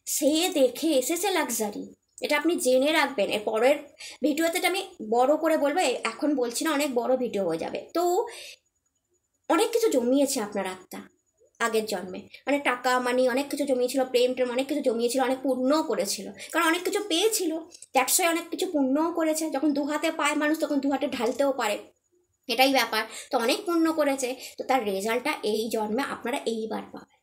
সে দেখে এসেছে লাক্সারি। এটা আপনি জেনে রাখবেন, এর পরের ভিডিওতে এটা আমি বড় করে বলবো, এখন বলছি না, অনেক বড় ভিডিও হয়ে যাবে। তো অনেক কিছু জমিয়েছে আপনার আত্মা আগের জন্মে, মানে টাকা, মানি, অনেক কিছু জমিয়েছিল, প্রেম টেম অনেক কিছু জমিয়েছিল, অনেক পুণ্যও করেছিল, কারণ অনেক কিছু পেয়েছিল, দ্যাটস ওয়াই অনেক কিছু পুণ্যও করেছে। যখন দু হাতে পায় মানুষ, তখন দু হাতে ঢালতেও পারে, এটাই ব্যাপার। তো অনেক পুণ্য করেছে, তো তার রেজাল্টটা এই জন্মে আপনারা এইবার পাবেন।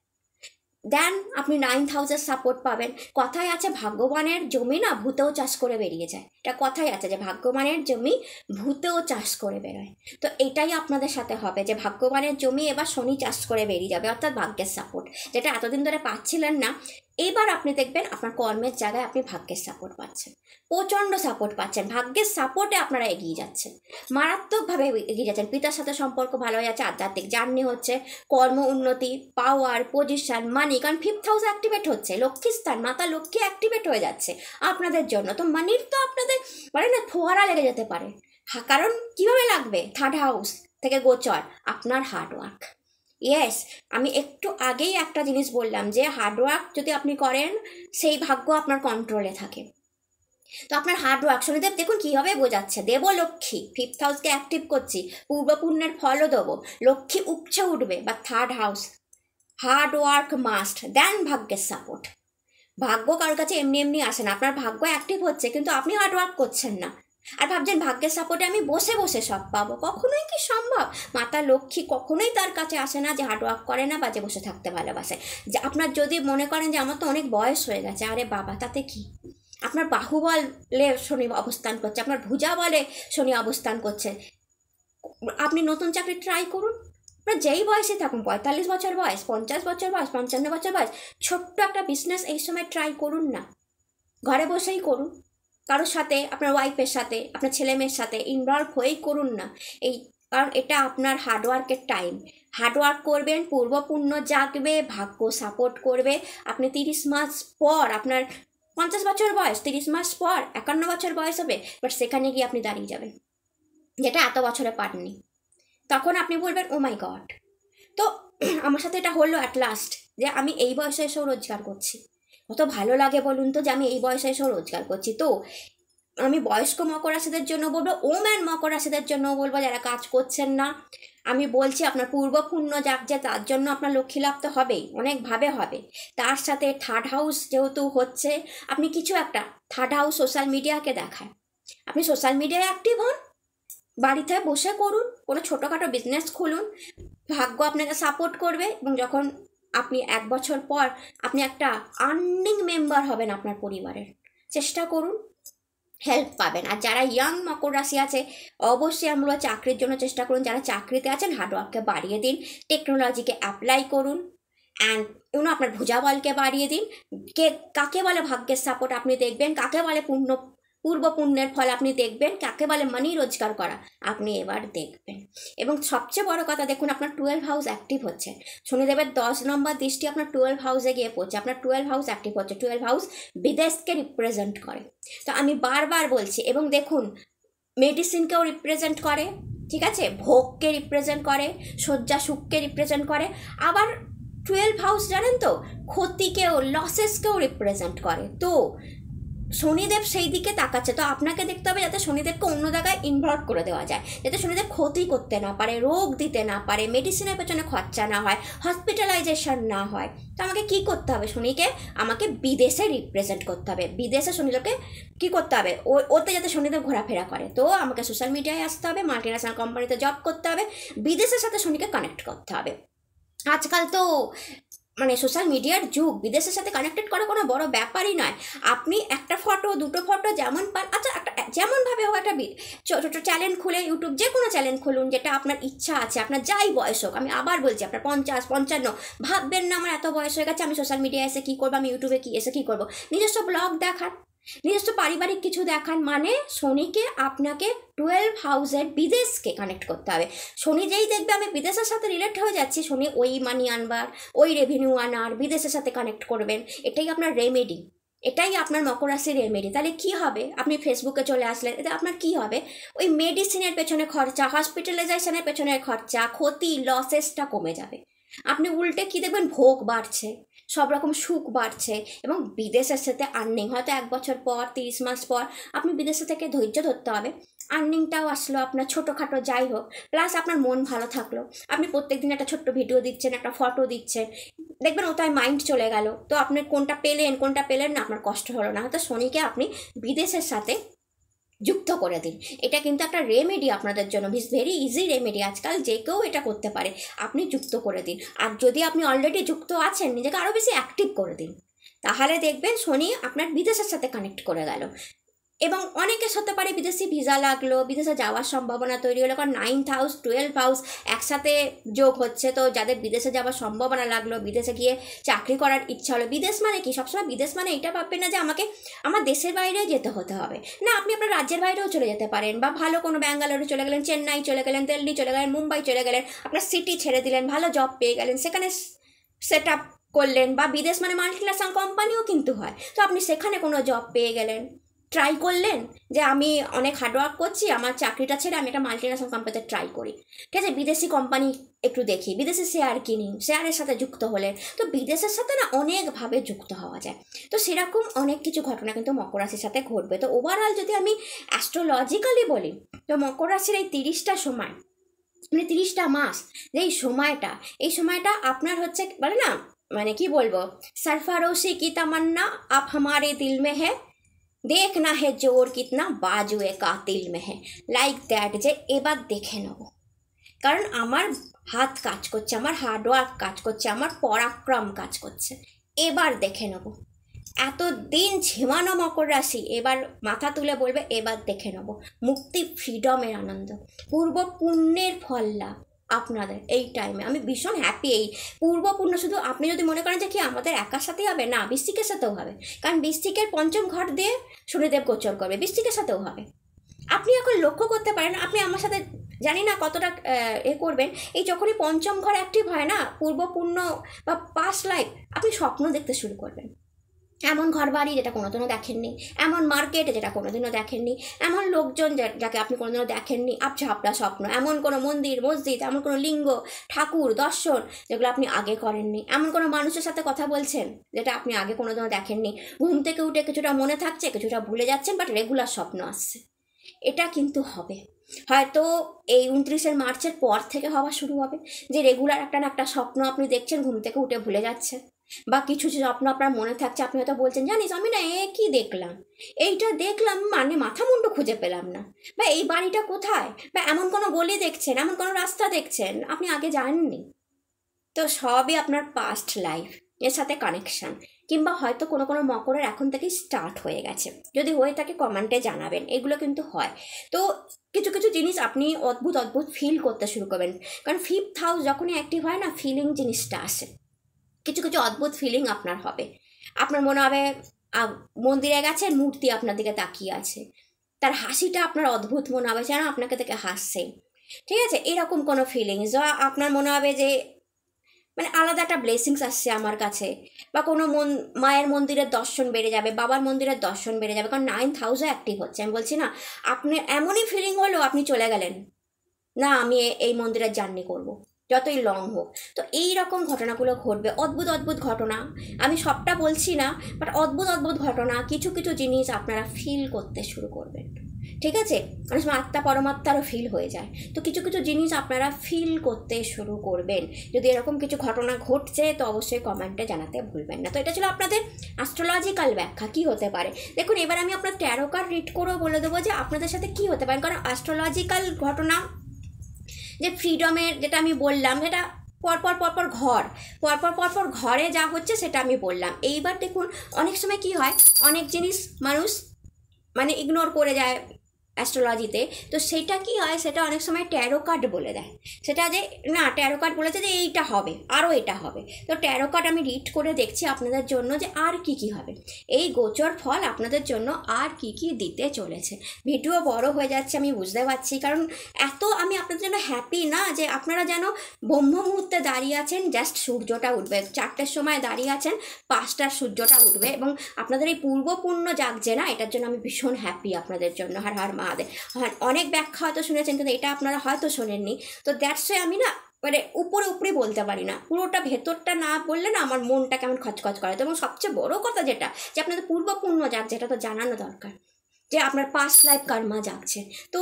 দেন আপনি 9th হাউসের সাপোর্ট পাবেন। কথায় আছে ভাগ্যবানের জমি না ভূতেও চাষ করে বেরিয়ে যায়, এটা কথাই আছে যে ভাগ্যবানের জমি ভূতেও চাষ করে বেরোয়। তো এটাই আপনাদের সাথে হবে, যে ভাগ্যবানের জমি এবার শনি চাষ করে বেরিয়ে যাবে, অর্থাৎ ভাগ্যের সাপোর্ট, যেটা এতদিন ধরে পাচ্ছিলেন না। এইবার আপনি দেখবেন আপনার কর্মের জায়গায় আপনি ভাগ্যের সাপোর্ট পাচ্ছেন, প্রচণ্ড সাপোর্ট পাচ্ছেন, ভাগ্যের সাপোর্টে আপনারা এগিয়ে যাচ্ছেন, মারাত্মকভাবে এগিয়ে যাচ্ছেন। পিতার সাথে সম্পর্ক ভালো হয়ে যাচ্ছে, আধ্যাত্মিক জার্নি হচ্ছে, কর্ম উন্নতি, পাওয়ার, পজিশন, মানি, কারণ 5th হাউস অ্যাক্টিভেট হচ্ছে, লক্ষ্মী স্থান, মাতা লক্ষ্মী অ্যাক্টিভেট হয়ে যাচ্ছে আপনাদের জন্য। তো মানির তো আপনাদের মানে না ফোয়ারা লেগে যেতে পারে, কারণ কীভাবে লাগবে, 3rd হাউস থেকে গোচর, আপনার হার্ডওয়ার্ক। ইয়েস, আমি একটু আগেই একটা জিনিস বললাম যে হার্ডওয়ার্ক যদি আপনি করেন, সেই ভাগ্য আপনার কন্ট্রোলে থাকে। তো আপনার হার্ডওয়ার্ক, শনিদেব দেখুন কীভাবে বোঝাচ্ছে, দেব লক্ষ্মী, 5th হাউসকে অ্যাক্টিভ করছি, পূর্বপুণ্যের ফলও দেবো, লক্ষ্মী উপচে উঠবে। বা 3rd হাউস, হার্ডওয়ার্ক মাস্ট, দেন ভাগ্যের সাপোর্ট। ভাগ্য কারোর কাছে এমনি এমনি আসে না, আপনার ভাগ্য অ্যাক্টিভ হচ্ছে কিন্তু আপনি হার্ডওয়ার্ক করছেন না, আর ভাবছেন ভাগ্যের সাপোর্টে আমি বসে বসে সব পাবো, কখনোই কি সম্ভব? মাতা লক্ষ্মী কখনোই তার কাছে আসে না যে হার্ডওয়ার্ক করে না বা যে বসে থাকতে ভালোবাসে। যে আপনার যদি মনে করেন যে আমার তো অনেক বয়স হয়ে গেছে, আরে বাবা তাতে কি, আপনার বাহুবলে শনি অবস্থান করছে, আপনার ভুজা বলে শনি অবস্থান করছে, আপনি নতুন চাকরি ট্রাই করুন। আপনার যেই বয়সে থাকুন, 45 বছর বয়স, 50 বছর বয়স, 55 বছর বয়স, ছোট্ট একটা বিজনেস এই সময় ট্রাই করুন না, ঘরে বসেই করুন, কারোর সাথে, আপনার ওয়াইফের সাথে, আপনার ছেলে মেয়ের সাথে ইনভলভ হয়েই করুন না। এই কারণ এটা আপনার হার্ডওয়ার্কের টাইম, হার্ডওয়ার্ক করবেন, পূর্বপুণ্য জাগবে, ভাগ্য সাপোর্ট করবে। আপনি 30 মাস পর, আপনার 50 বছর বয়স, 30 মাস পর 51 বছর বয়স হবে, বাট সেখানে গিয়ে আপনি দাঁড়িয়ে যাবেন যেটা এত বছরে পাননি। তখন আপনি বলবেন ও মাই গড। তো আমার সাথে এটা হলো অ্যাট লাস্ট, যে আমি এই বয়সে এসেও রোজগার করছি, কত ভালো লাগে বলুন তো, যে আমি এই বয়সে এসেও রোজগার করছি। তো আমি বয়স্ক মকর রাশিদের জন্য বলবো, ওম্যান মকর রাশিদের জন্য বলবো যারা কাজ করছেন না, আমি বলছি আপনার পূর্বপুণ্য জাগছে, তার জন্য আপনার লক্ষ্মী লাভ তো হবেই, অনেকভাবে হবে। তার সাথে 3rd হাউস যেহেতু হচ্ছে, আপনি কিছু একটা, 3rd হাউস সোশ্যাল মিডিয়াকে দেখায়, আপনি সোশ্যাল মিডিয়ায় অ্যাক্টিভ হন, বাড়িতে বসে করুন, কোনো ছোটোখাটো বিজনেস খুলুন, ভাগ্য আপনাকে সাপোর্ট করবে। এবং যখন আপনি 1 বছর পর আপনি একটা আর্নিং মেম্বার হবেন আপনার পরিবারের, চেষ্টা করুন, হেল্প পাবেন। আর যারা ইয়াং মকর রাশি আছে, অবশ্যই আমরা চাকরির জন্য চেষ্টা করুন, যারা চাকরিতে আছেন হার্ডওয়ার্ককে বাড়িয়ে দিন, টেকনোলজিকে অ্যাপ্লাই করুন, অ্যান্ড আপনার ভুজা বলকে বাড়িয়ে দিন। কাকে বলে ভাগ্যের সাপোর্ট আপনি দেখবেন, কাকে বলে পূর্ব পুণ্যের ফল আপনি দেখবেন, কাকে বলে মানি রোজগার করা আপনি এবার দেখবেন। এবং সবচেয়ে বড় কথা দেখুন, আপনার 12 হাউস অ্যাক্টিভ হচ্ছে। শনিদেবের 10 নম্বর দৃষ্টি আপনার 12 হাউসে গিয়ে পড়ছে, আপনার 12 হাউস অ্যাক্টিভ হচ্ছে। 12 হাউস বিদেশকে রিপ্রেজেন্ট করে। তো আমি বারবার বলছি, এবং দেখুন মেডিসিনকেও রিপ্রেজেন্ট করে, ঠিক আছে, ভোগকে রিপ্রেজেন্ট করে, শয্যা সুখকে রিপ্রেজেন্ট করে। আবার 12 হাউস জানেন তো ক্ষতিকেও, লসেসকেও রিপ্রেজেন্ট করে। তো শনিদেব সেই দিকে তাকাচ্ছে। তো আপনাকে দেখতে হবে যাতে শনিদেবকে অন্য জায়গায় ইনভলভ করে দেওয়া যায়, যাতে শনিদেব ক্ষতি করতে না পারে, রোগ দিতে না পারে, মেডিসিনের পেছনে খরচা না হয়, হসপিটালাইজেশন না হয়। তো আমাকে কী করতে হবে, শনিকে আমাকে বিদেশে রিপ্রেজেন্ট করতে হবে। বিদেশে শনিদেবকে কী করতে হবে, ওতে যাতে শনিদেব ঘোরাফেরা করে। তো আমাকে সোশ্যাল মিডিয়ায় আসতে হবে, মাল্টিন্যাশনাল কোম্পানিতে জব করতে হবে, বিদেশের সাথে শনিকে কানেক্ট করতে হবে। আজকাল তো মানে সোশ্যাল মিডিয়ার যুগ, বিদেশের সাথে কানেক্টেড করা কোনো বড় ব্যাপারই নয়। আপনি একটা ফটো, দুটো ফটো যেমন পান, আচ্ছা একটা যেমনভাবে হোক একটা ছোটো চ্যানেল খুলে, ইউটিউব যে কোনো চ্যানেল খুলুন, যেটা আপনার ইচ্ছা আছে, আপনার যাই বয়স হোক। আমি আবার বলছি, আপনার 50, 55, ভাববেন না আমার এত বয়স হয়ে গেছে, আমি সোশ্যাল মিডিয়ায় এসে কী করবো, আমি ইউটিউবে এসে কী করবো। নিজস্ব ব্লগ দেখান, নিজস্ব পারিবারিক কিছু দেখান। মানে শনিকে আপনাকে 12 হাউসের বিদেশকে কানেক্ট করতে হবে। শনি যেই দেখবে আমি বিদেশের সাথে রিলেট হয়ে যাচ্ছি, শনি ওই মানি আনবার, ওই রেভিনিউ আনার, বিদেশের সাথে কানেক্ট করবেন। এটাই আপনার রেমেডি, এটাই আপনার মকর রাশির রেমেডি। তাহলে কি হবে, আপনি ফেসবুকে চলে আসলেন, এতে আপনার কি হবে, ওই মেডিসিনের পেছনে খরচা, হসপিটালাইজেশনের পেছনে খরচা, ক্ষতি, লসেসটা কমে যাবে। আপনি উল্টে কি দেখবেন, ভোগ বাড়ছে, সব রকম সুখ বাড়ছে, এবং বিদেশের সাথে আর্নিং হয়তো 1 বছর পর, 30 মাস পর আপনি বিদেশে থেকে ধৈর্য ধরতে হবে, আর্নিংটাও আসলো আপনার, ছোটোখাটো যাই হোক, প্লাস আপনার মন ভালো থাকলো। আপনি প্রত্যেকদিন একটা ছোট্ট ভিডিও দিচ্ছেন, একটা ফটো দিচ্ছেন, দেখবেন ওটাই মাইন্ড চলে গেল। তো আপনি কোনটা পেলেন না, আপনার কষ্ট হলো না। হয়তো শনিকে আপনি বিদেশের সাথে যুক্ত করে দিন। এটা কিন্তু একটা রেমেডি আপনাদের জন্য, ভেরি ইজি রেমেডি। আজকাল যে কেউ এটা করতে পারে, আপনি যুক্ত করে দিন। আর যদি আপনি অলরেডি যুক্ত আছেন, নিজেকে আরও বেশি অ্যাক্টিভ করে দিন, তাহলে দেখবেন শনি আপনার বিদেশের সাথে কানেক্ট করে গেল। এবং অনেকের হতে পারে বিদেশি ভিসা লাগলো, বিদেশে যাওয়ার সম্ভাবনা তৈরি হলো, কারণ 9th হাউস 12 হাউস একসাথে যোগ হচ্ছে। তো যাদের বিদেশে যাওয়ার সম্ভাবনা লাগলো, বিদেশে গিয়ে চাকরি করার ইচ্ছা হলো। বিদেশ মানে কি, সবসময় বিদেশ মানে এটা ভাববেন না যে আমাকে আমার দেশের বাইরে যেতে হতে হবে না, আপনি আপনার রাজ্যের বাইরেও চলে যেতে পারেন, বা ভালো কোনো ব্যাঙ্গালোরে চলে গেলেন, চেন্নাই চলে গেলেন, দিল্লি চলে গেলেন, মুম্বাই চলে গেলেন, আপনার সিটি ছেড়ে দিলেন, ভালো জব পেয়ে গেলেন, সেখানে সেট আপ করলেন। বা বিদেশ মানে মাল্টিন্যাশনাল কোম্পানিও কিন্তু হয়। তো আপনি সেখানে কোনো জব পেয়ে গেলেন, ট্রাই করলেন যে আমি অনেক হার্ডওয়ার্ক করছি, আমার চাকরিটা ছেড়ে আমি একটা মাল্টিন্যাশনাল কোম্পানিতে ট্রাই করি, ঠিক আছে, বিদেশি কোম্পানি একটু দেখি, বিদেশি শেয়ার কিনি, শেয়ারের সাথে যুক্ত হলেন। তো বিদেশের সাথে না অনেকভাবে যুক্ত হওয়া যায়। তো সেরকম অনেক কিছু ঘটনা কিন্তু মকর রাশির সাথে ঘটবে। তো ওভারঅল যদি আমি অ্যাস্ট্রোলজিক্যালি বলি, তো মকর রাশির এই 30টা সময়, মানে 30টা মাস, এই সময়টা আপনার হচ্ছে বলে না, মানে কি বলবো, सरफरोशी की तमन्ना अब हमारे दिल में है, देखना है जोर कितना बाजुए कातिल में है, লাইক দ্যাট, যে এবার দেখে নেব। কারণ আমার হাত কাজ করছে, আমার হার্ডওয়ার্ক কাজ করছে, আমার পরাক্রম কাজ করছে, এবার দেখে নেব। এতদিন ঝিমানো মকর রাশি এবার মাথা তুলে বলবে এবার দেখে নেব। মুক্তি, ফ্রিডমের আনন্দ, পূর্ব পুণ্যের ফল লাভ আপনাদের এই টাইমে। আমি ভীষণ হ্যাপি। এই পূর্ব পুণ্য শুধু আপনি যদি মনে করেন যে কি আমাদের একার সাথেই হবে, না, বৃশ্চিকের সাথেও হবে। কারণ বৃশ্চিকের পঞ্চম ঘর দিয়ে শনিদেব গোচর করবে, বৃশ্চিকের সাথেও হবে। আপনি এখন লক্ষ্য করতে পারেন, আপনি আমার সাথে জানি না কতটা করবেন, এই যখনই পঞ্চম ঘর অ্যাক্টিভ হয় না, পূর্ব পুণ্য বা পাস্ট লাইফ, আপনি স্বপ্ন দেখতে শুরু করবেন। এমন ঘর বাড়ি যেটা কোনোদিনও দেখেননি, এমন মার্কেট যেটা কোনোদিনও দেখেননি, এমন লোকজন যাকে আপনি কোনোদিনও দেখেননি, আপনার স্বপ্ন, এমন কোনো মন্দির মসজিদ, এমন কোনো লিঙ্গ ঠাকুর দর্শন যেগুলো আপনি আগে করেননি, এমন কোনো মানুষের সাথে কথা বলছেন যেটা আপনি আগে কোনোদিনও দেখেননি। ঘুম থেকে উঠে কিছুটা মনে থাকছে, কিছুটা ভুলে যাচ্ছেন, বাট রেগুলার স্বপ্ন আসছে। এটা কিন্তু হবে, হয়তো এই 29 মার্চের পর থেকে হওয়া শুরু হবে, যে রেগুলার একটা না একটা স্বপ্ন আপনি দেখছেন, ঘুম থেকে উঠে ভুলে যাচ্ছেন, বা কিছু স্বপ্ন আপনার মনে থাকছে, আপনি হয়তো বলছেন জানিস আমি না কি দেখলাম, এইটা দেখলাম, মানে মাথা মুন্ডু খুঁজে পেলাম না, বা এই বাড়িটা কোথায়, বা এমন কোনো গলি দেখছেন, এমন কোনো রাস্তা দেখছেন আপনি আগে জানেননি। তো সবই আপনার পাস্ট লাইফ এর সাথে কানেকশান, কিংবা হয়তো কোনো কোনো মকরের এখন থেকেই স্টার্ট হয়ে গেছে। যদি হয়ে থাকে কমেন্টে জানাবেন, এগুলো কিন্তু হয়। তো কিছু কিছু জিনিস আপনি অদ্ভুত ফিল করতে শুরু করবেন, কারণ 5th হাউস যখনই অ্যাক্টিভ হয় না, ফিলিং জিনিসটা আসে। কিছু কিছু অদ্ভুত ফিলিং আপনার হবে। আপনার মনে হবে মন্দিরে গেছেন, মূর্তি আপনার দিকে তাকিয়ে আছে, তার হাসিটা আপনার অদ্ভুত মনে হবে, যেন আপনাকে দেখে হাসছে, ঠিক আছে? এরকম কোনো ফিলিংস, বা আপনার মনে হবে যে মানে আলাদা একটা ব্লেসিংস আসছে আমার কাছে, বা কোনো মায়ের মন্দিরের দর্শন বেড়ে যাবে, বাবার মন্দিরের দর্শন বেড়ে যাবে, কারণ 9th হাউসে অ্যাক্টিভ হচ্ছে। আমি বলছি না, আপনি এমনই ফিলিং হলো আপনি চলে গেলেন, না আমি এই মন্দিরের জার্নি করব, যতই লং হোক। তো এই রকম ঘটনাগুলো ঘটবে, অদ্ভুত অদ্ভুত ঘটনা। আমি সবটা বলছি না, বাট অদ্ভুত অদ্ভুত ঘটনা, কিছু কিছু জিনিস আপনারা ফিল করতে শুরু করবেন, ঠিক আছে? অনেক সময় আত্মা পরমাত্মারও ফিল হয়ে যায়, তো কিছু কিছু জিনিস আপনারা ফিল করতে শুরু করবেন। যদি এরকম কিছু ঘটনা ঘটছে তো অবশ্যই কমেন্টে জানাতে ভুলবেন না। তো এটা ছিল আপনাদের অ্যাস্ট্রোলজিক্যাল ব্যাখ্যা কী হতে পারে। দেখুন, এবার আমি আপনার ট্যারো কার্ড রিড করেও বলে দেবো যে আপনাদের সাথে কী হতে পারে, কারণ অ্যাস্ট্রোলজিক্যাল ঘটনা যে ফ্রিডমের যেটা আমি বললাম, সেটা পরপর পরপর পরপর ঘরে যা হচ্ছে সেটা আমি বললাম। এইবার দেখুন, অনেক সময় কি হয়, অনেক জিনিস মানুষ মানে ইগনোর করে যায় অ্যাস্ট্রোলজিতে, তো সেটা কি হয়, সেটা অনেক সময় ট্যারো কার্ড বলে দেয়। সেটা যে না, ট্যারো কার্ড বলেছে যে এইটা হবে, আরও এটা হবে। তো ট্যারো কার্ড আমি রিড করে দেখছি আপনাদের জন্য যে আর কি কি হবে, এই গোচর ফল আপনাদের জন্য আর কি কি দিতে চলেছে। ভিডিও বড় হয়ে যাচ্ছে আমি বুঝতে পারছি, কারণ এত আমি আপনাদের জন্য হ্যাপি না যে আপনারা যেন ব্রহ্ম মুহূর্তে দাঁড়িয়ে আছেন, জাস্ট সূর্যটা উঠবে, 4টের সময় দাঁড়িয়ে আছেন, 5টার সূর্যটা উঠবে, এবং আপনাদের এই পূর্বপুণ্য জাগছে না, এটার জন্য আমি ভীষণ হ্যাপি আপনাদের জন্য। হর হর মহাদেব। হ্যাঁ, অনেক ব্যাখ্যা হয়তো শুনেছেন, কিন্তু এটা আপনারা হয়তো শোনেননি, তো দ্যাটস ওয়াই আমি না মানে উপরে বলতে পারি না, পুরোটা ভেতরটা না বললে না আমার মনটা কেমন খচখচ করে। তো এবং সবচেয়ে বড় কথা যেটা, যে আপনাদের পূর্বপুণ্য জাগছে, এটা তো জানানো দরকার, যে আপনার পাস্ট লাইফ কর্মা জাগছে, তো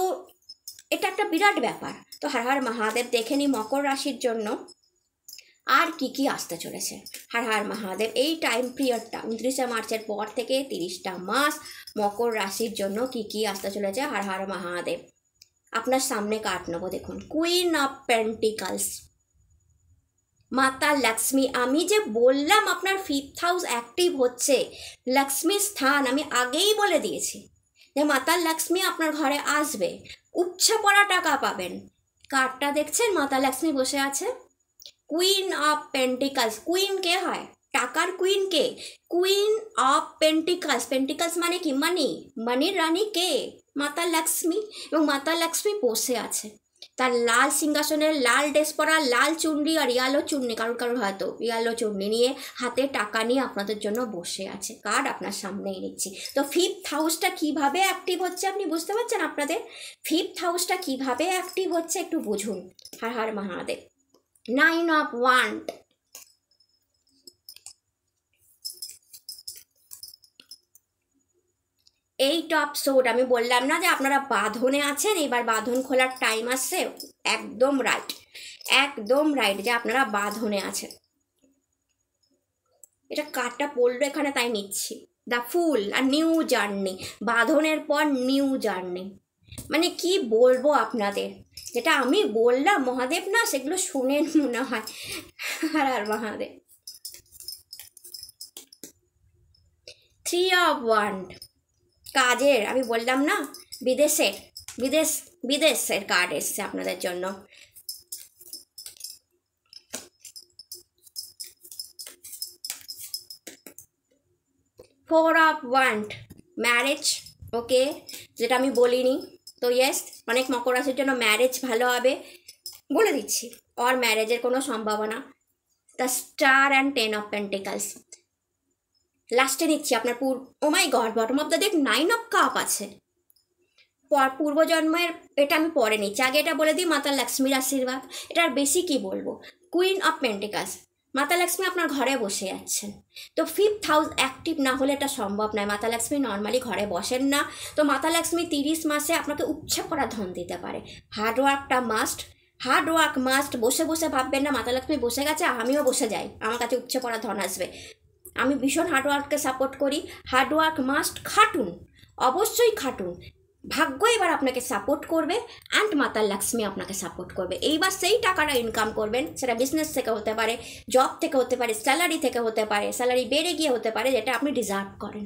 এটা একটা বিরাট ব্যাপার। তো হর হর মহাদেব। দেখে নিই মকর রাশির জন্য আর কি কি আসতে চলেছে। হর হর মহাদেব। এই টাইম পিরিয়ডটা 29শে মার্চের পর থেকে 30টা মাস মকর রাশির জন্য কি কি আসতে চলেছে। হর হর মহাদেব। আপনার সামনে কার্ড নেবো, দেখুন কুইন অফ পেন্টিকলস, মাতা লক্ষ্মী। আমি যে বললাম আপনার 5th হাউস অ্যাক্টিভ হচ্ছে, লক্ষ্মীর স্থান আমি আগেই বলে দিয়েছি যে মাতা লক্ষ্মী আপনার ঘরে আসবে, উপচে পড়া টাকা পাবেন। কার্ডটা দেখছেন, মাতা লক্ষ্মী বসে আছে, কুইন অফ পেন্টিকলস। কুইন কে হয়? টাকার queen K? Queen of pentacles. Pentacles মানে কি? মানি। মানির রানী কে? মাতা লক্ষ্মী। এবং মাতা লক্ষ্মী বসে আছে, তার লাল সিংহাসনের লাল ড্রেস পরা, লাল চুন্ডি আর ইয়ালো চুন্নি, কারোর হয়তো ইয়ালো চুন্নি নিয়ে, হাতে টাকা নিয়ে আপনাদের জন্য বসে আছে। কার্ড আপনার সামনেই নিচ্ছি। তো 5th হাউসটা কীভাবে অ্যাক্টিভ হচ্ছে আপনি বুঝতে পারছেন? আপনাদের 5th হাউসটা কীভাবে অ্যাক্টিভ হচ্ছে একটু বুঝুন। Har Har Mahadev. 9 of Wands, eight of sword. আমি বললাম না যে আপনারা বাঁধনে আছেন, এবার বাঁধন খোলার টাইম আসছে। একদম রাইট, একদম রাইট, যে আপনারা বাঁধনে আছেন। এটা কার্ডটা পড়লো এখানে তাই নিচ্ছি। দ্য ফুল আর নিউ জার্নি। বাঁধনের পর নিউ জার্নি, মানে কি বলবো আপনাদের, যেটা আমি বললাম মহাদেব না সেগুলো শুনেন মনে হয়। আর মহাদেব। 3 of Wands, কাজের। আমি বললাম না বিদেশের কার্ড এসছে আপনাদের জন্য। 4 of Wands, ম্যারেজ। ওকে, যেটা আমি বলিনি, তো ইয়েস, অনেক মকর রাশির জন্য ম্যারেজ ভালো হবে বলে দিচ্ছি, আর ম্যারেজের কোনো সম্ভাবনা। The star and 10 of Pentacles। লাস্টে নিচ্ছি আপনার oh my God, bottom of the deck 9 of Cups আছে। পূর্বজন্মের, এটা আমি পরে নিচ্ছি, আগে এটা বলে দিই মাতা লক্ষ্মীর আশীর্বাদ। এটার বেশি কি বলবো। কুইন অফ পেন্টিকলস, মাতা লক্ষ্মী আপনার ঘরে বসে যাচ্ছেন। তো 5th হাউস অ্যাক্টিভ না হলে এটা সম্ভব নয়। মাতা লক্ষ্মী নর্মালি ঘরে বসেন না, তো মাতা লক্ষ্মী 30 মাসে আপনাকে উপচে পড়া ধন দিতে পারে। হার্ডওয়ার্কটা মাস্ট, হার্ডওয়ার্ক মাস্ট। বসে বসে ভাববেন না মাতা লক্ষ্মী বসে গেছে আমিও বসে যাই, আমার কাছে উপচে পড়া ধন আসবে। আমি ভীষণ হার্ডওয়ার্ককে সাপোর্ট করি। হার্ডওয়ার্ক মাস্ট, খাটুন, অবশ্যই খাটুন। ভাগ্য এবার আপনাকে সাপোর্ট করবে, অ্যান্ড মাতা লক্ষ্মী আপনাকে সাপোর্ট করবে। এইবার সেই টাকাটা ইনকাম করবেন, সেটা বিজনেস থেকে হতে পারে, জব থেকে হতে পারে, স্যালারি থেকে হতে পারে, স্যালারি বেড়ে গিয়ে হতে পারে, যেটা আপনি ডিজার্ভ করেন।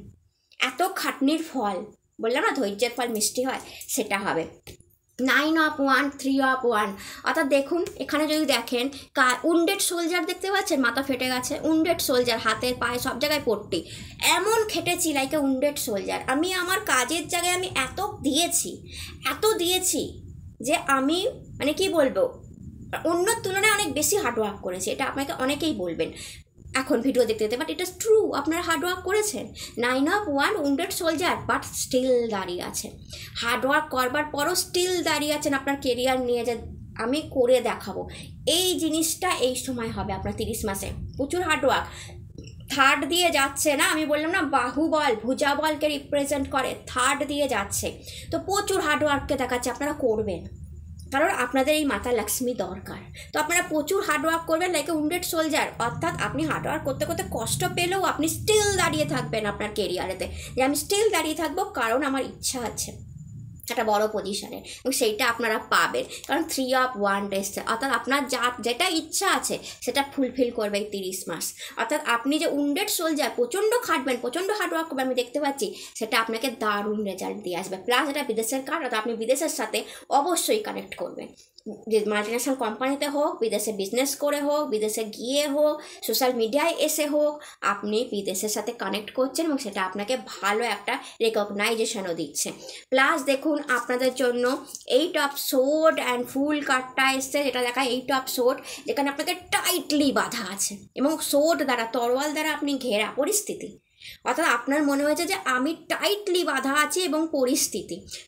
এত খাটনির ফল, বললাম না ধৈর্যের ফল মিষ্টি হয়, সেটা হবে। 9 of 1, 3 of 1, অর্থাৎ দেখুন এখানে যদি দেখেন উন্ডেড সোলজার দেখতে পাচ্ছেন, মাথা ফেটে গেছে, উন্ডেড সোলজার, হাতের পায়ে সব জায়গায় পট্টি, এমন খেটেছি লাইক এ উন্ডেড সোলজার। আমি আমার কাজের জায়গায় আমি এত দিয়েছি যে আমি মানে কি বলবো, অন্যর তুলনায় অনেক বেশি হার্ডওয়ার্ক করেছি, এটা আপনাকে অনেকেই বলবেন এখন ভিডিও দেখতে দেখতে, বাট এটা ট্রু, আপনারা হার্ডওয়ার্ক করেছেন। 9 of 1 wounded soldier, but still দাঁড়িয়ে আছেন, হার্ডওয়ার্ক করবার পরও স্টিল দাঁড়িয়ে আছেন আপনার কেরিয়ার নিয়ে, যে আমি করে দেখাবো। এই জিনিসটা এই সময় হবে আপনার 30 মাসে, প্রচুর হার্ডওয়ার্ক। থার্ড দিয়ে যাচ্ছে না, আমি বললাম না বাহুবল, ভুজাবলকে রিপ্রেজেন্ট করে, থার্ড দিয়ে যাচ্ছে, তো প্রচুর হার্ডওয়ার্ককে দেখাচ্ছে, আপনারা করবেন, কারণ আপনাদের এই মাতা লক্ষ্মী দরকার। তো আপনারা প্রচুর হার্ডওয়ার্ক করবেন লাইক এ উন্ডেড সোলজার, অর্থাৎ আপনি হার্ডওয়ার্ক করতে করতে কষ্ট পেলেও আপনি স্টিল দাঁড়িয়ে থাকবেন আপনার কেরিয়ারেতে, যে আমি স্টিল দাঁড়িয়ে থাকবো কারণ আমার ইচ্ছা আছে একটা বড় পজিশনে, এবং সেইটা আপনারা পাবেন, কারণ 3 of 1 এসছে, অর্থাৎ আপনার যেটা ইচ্ছা আছে সেটা ফুলফিল করবে এই 30 মাস। অর্থাৎ আপনি যে উন্ডেড সোলজার প্রচণ্ড খাটবেন, প্রচণ্ড হার্ডওয়ার্ক করবেন, আমি দেখতে পাচ্ছি, সেটা আপনাকে দারুণ রেজাল্ট দিয়ে আসবে। প্লাস এটা বিদেশের কার্ড, অর্থাৎ আপনি বিদেশের সাথে অবশ্যই কানেক্ট করবেন, যে মাল্টিন্যাশনাল কোম্পানিতে হোক, বিদেশে বিজনেস করে হোক, বিদেশে গিয়ে হোক, সোশ্যাল মিডিয়ায় এসে হোক, আপনি বিদেশের সাথে কানেক্ট করছেন এবং সেটা আপনাকে ভালো একটা রেকগনাইজেশনও দিচ্ছে। প্লাস দেখুন আপনাদের জন্য 8 of sword অ্যান্ড ফুল কার্ডটা এসছে, যেটা দেখায় 8 of sword, যেখানে আপনাকে টাইটলি বাঁধা আছে এবং সোর্ড দ্বারা, তরোয়াল দ্বারা আপনি ঘেরা পরিস্থিতি, অর্থাৎ আপনার মনে হয়েছে যে আমি টাইটলি বাঁধা আছি এবং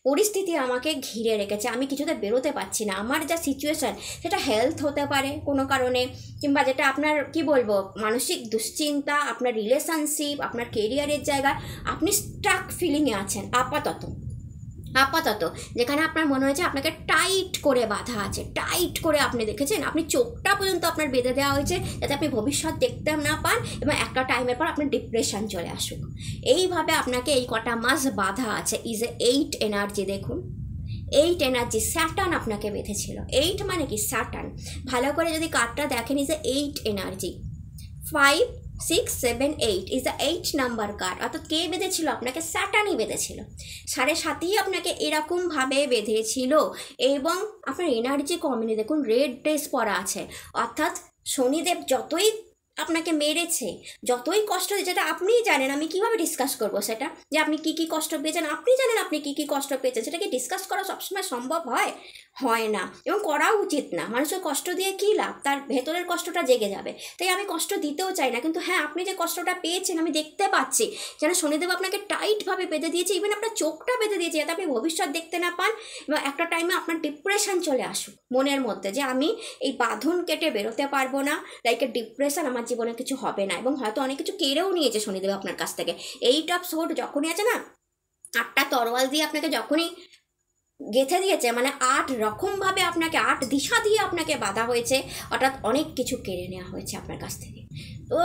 পরিস্থিতি আমাকে ঘিরে রেখেছে, আমি কিছুতে বেরোতে পারছি না, আমার যা সিচুয়েশান, সেটা হেলথ হতে পারে কোনো কারণে, কিংবা যেটা আপনার কি বলবো মানসিক দুশ্চিন্তা, আপনার রিলেশনশিপ, আপনার কেরিয়ারের জায়গা, আপনি স্টাক ফিলিংয়ে আছেন আপাতত, যেখানে আপনার মনে হয়েছে আপনাকে টাইট করে বাঁধা আছে, টাইট করে আপনি দেখেছেন, আপনি চোখটা পর্যন্ত আপনার বেঁধে দেওয়া হয়েছে যাতে আপনি ভবিষ্যৎ দেখতে না পান এবং একটা টাইমের পর আপনার ডিপ্রেশন চলে আসুক। এইভাবে আপনাকে এই কটা মাস বাঁধা আছে। ইজ এ 8 এনার্জি, দেখুন 8 এনার্জি, স্যাটার্ন আপনাকে বেঁধেছিল। 8 মানে কি স্যাটার্ন, ভালো করে যদি কার্ডটা দেখেন, is a 8 energy, 5, 6, 7, 8 is the 8 number card, অর্থাৎ কে বেঁধেছিল আপনাকে, স্যাটার্নই বেঁধেছিল, 7.5 আপনাকে এরকমভাবে বেঁধেছিল। এবং আপনার এনার্জি কমেনি, দেখুন রেড ড্রেস পরা আছে, অর্থাৎ শনিদেব যতই আপনাকে মেরেছে, যতই কষ্ট দিয়েছে, যেটা আপনিই জানেন, আমি কীভাবে ডিসকাস করবো সেটা, যে আপনি কী কী কষ্ট পেয়েছেন, আপনি জানেন আপনি কী কী কষ্ট পেয়েছেন, সেটাকে ডিসকাস করা সবসময় সম্ভব হয় না এবং করাও উচিত না। মানুষের কষ্ট দিয়ে কী লাভ, তার ভেতরের কষ্টটা জেগে যাবে, তাই আমি কষ্ট দিতেও চাই না। কিন্তু হ্যাঁ, আপনি যে কষ্টটা পেয়েছেন আমি দেখতে পাচ্ছি, যেন শনিদেব আপনাকে টাইটভাবে বেঁধে দিয়েছে, ইভেন আপনার চোখটা বেঁধে দিয়েছে যাতে আপনি ভবিষ্যৎ দেখতে না পান এবং একটা টাইমে আপনার ডিপ্রেশন চলে আসুক মনের মধ্যে, যে আমি এই বাঁধন কেটে বেরোতে পারবো না, লাইক এ ডিপ্রেশন, আমার জীবনে কিছু হবে না, এবং হয়তো অনেক কিছু কেড়েও নিয়েছে শনিদেব আপনার কাছ থেকে। 8 of sword যখনই আছে না, 8টা তরোয়াল দিয়ে আপনাকে যখনই গেঁথে দিয়েছে, মানে 8 রকমভাবে আপনাকে, 8 দিশা দিয়ে আপনাকে বাঁধা হয়েছে, অর্থাৎ অনেক কিছু কেড়ে নেওয়া হয়েছে আপনার কাছ থেকে। তো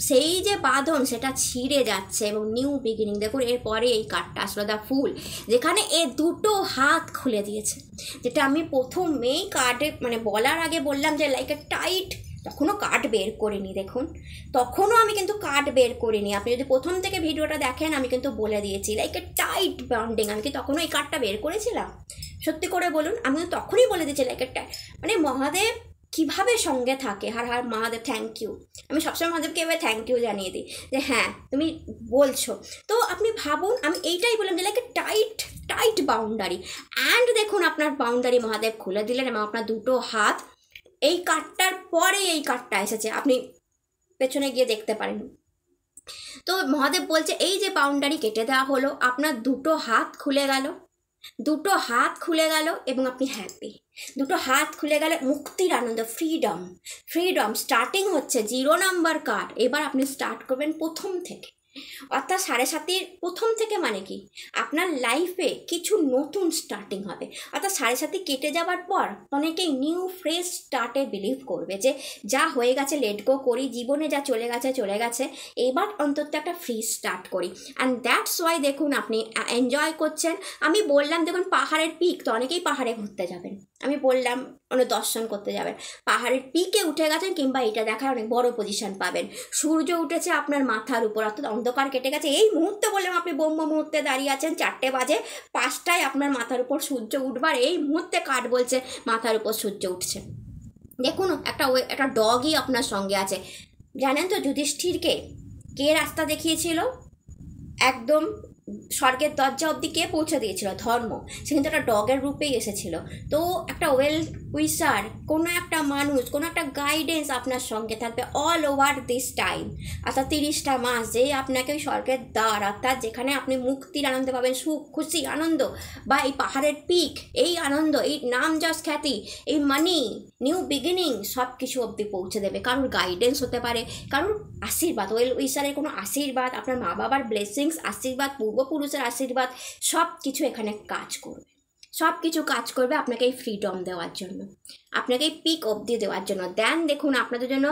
সেই যে বাঁধন সেটা ছিঁড়ে যাচ্ছে এবং নিউ বিগিনিং। দেখুন এরপরে এই কার্ডটা আসলো দ্য ফুল, যেখানে এ দুটো হাত খুলে দিয়েছে, যেটা আমি প্রথমেই কার্ডে মানে বলার আগে বললাম যে লাইক এ টাইট, তখনও কার্ড বের করিনি, দেখুন তখনও আমি কিন্তু কার্ড বের করিনি। আপনি যদি প্রথম থেকে ভিডিওটা দেখেন, আমি কিন্তু বলে দিয়েছি লাইক এ টাইট বন্ডিং। আমি কি তখনও এই কার্ডটা বের করেছিলাম? সত্যি করে বলুন, আমি তো তখনই বলে দিয়েছি লাইক এ মানে মহাদেব কীভাবে সঙ্গে থাকে। হার হার মহাদেব, থ্যাংক ইউ। আমি সবসময় মহাদেবকে এবার থ্যাংক ইউ জানিয়ে দিই যে হ্যাঁ তুমি বলছো। তো আপনি ভাবুন, আমি এইটাই বললাম যে like a tight boundary. And দেখুন আপনার বাউন্ডারি মহাদেব খুলে দিলেন এবং আপনার দুটো হাত, এই কার্ডটার পরে এই কার্ডটা এসেছে, আপনি পেছনে গিয়ে দেখতে পারেন। তো মহাদেব বলছে এই যে বাউন্ডারি কেটে দেওয়া হলো, আপনার দুটো হাত খুলে গেল এবং আপনি হ্যাপি। দুটো হাত খুলে গেলে মুক্তির আনন্দ, ফ্রিডম। স্টার্টিং হচ্ছে 0 নাম্বার কার্ড, এবার আপনি স্টার্ট করবেন প্রথম থেকে, অর্থাৎ 7.5 প্রথম থেকে, মানে কি আপনার লাইফে কিছু নতুন স্টার্টিং হবে। অর্থাৎ 7.5 কেটে যাওয়ার পর অনেকেই নিউ ফ্রেশ স্টার্টে বিলিভ করবে যে যা হয়ে গেছে লেট গো করি, জীবনে যা চলে গেছে, এবার অন্তত একটা ফ্রি স্টার্ট করি। অ্যান্ড দ্যাটস ওয়াই দেখুন আপনি এনজয় করছেন। আমি বললাম দেখুন পাহাড়ের পিক, তো অনেকেই পাহাড়ে ঘুরতে যাবেন, আমি বললাম অনেক দর্শন করতে যাবেন, পাহাড়ের পিকে উঠে গেছেন কিংবা এটা দেখার অনেক বড় পজিশন পাবেন, সূর্য উঠেছে আপনার মাথার উপর, অর্থাৎ অন্ধকার কেটে গেছে এই মুহূর্তে। বললাম আপনি ব্রহ্ম মুহূর্তে দাঁড়িয়ে আছেন, 4টে বাজে 5টায় আপনার মাথার উপর সূর্য উঠবার এই মুহূর্তে কাঠ বলছে মাথার উপর সূর্য উঠছে। দেখুন একটা ডগই আপনার সঙ্গে আছে। জানেন তো যুধিষ্ঠিরকে কে রাস্তা দেখিয়েছিল? একদম স্বর্গের দরজা অবধি কে পৌঁছে দিয়েছিল? ধর্ম। সে কিন্তু একটা ডগের রূপেই এসেছিল। তো একটা ওয়েল উইসার, কোনো একটা মানুষ, কোনো একটা গাইডেন্স আপনার সঙ্গে থাকবে অল ওভার দিস টাইম, অর্থাৎ 30টা মাস, যে আপনাকে ওই স্বর্গের দ্বার, অর্থাৎ যেখানে আপনি মুক্তির আনন্দ পাবেন, সুখ খুশি আনন্দ, বা এই পাহাড়ের পিক, এই আনন্দ, এই নাম যশ খ্যাতি, এই মানি, নিউ বিগিনিং, সব কিছু অবধি পৌঁছে দেবে। কারোর গাইডেন্স হতে পারে, কারোর আশীর্বাদ, ওয়েল উইসারের কোনো আশীর্বাদ, আপনার মা বাবার ব্লেসিংস, আশীর্বাদ, পূর্বপুরুষের আশীর্বাদ, সব কিছু এখানে কাজ করবে। সব কিছু কাজ করবে আপনাকে এই ফ্রিডম দেওয়ার জন্য, আপনাকে এই পিক অবধি দেওয়ার জন্য। দেন দেখুন আপনাদের জন্য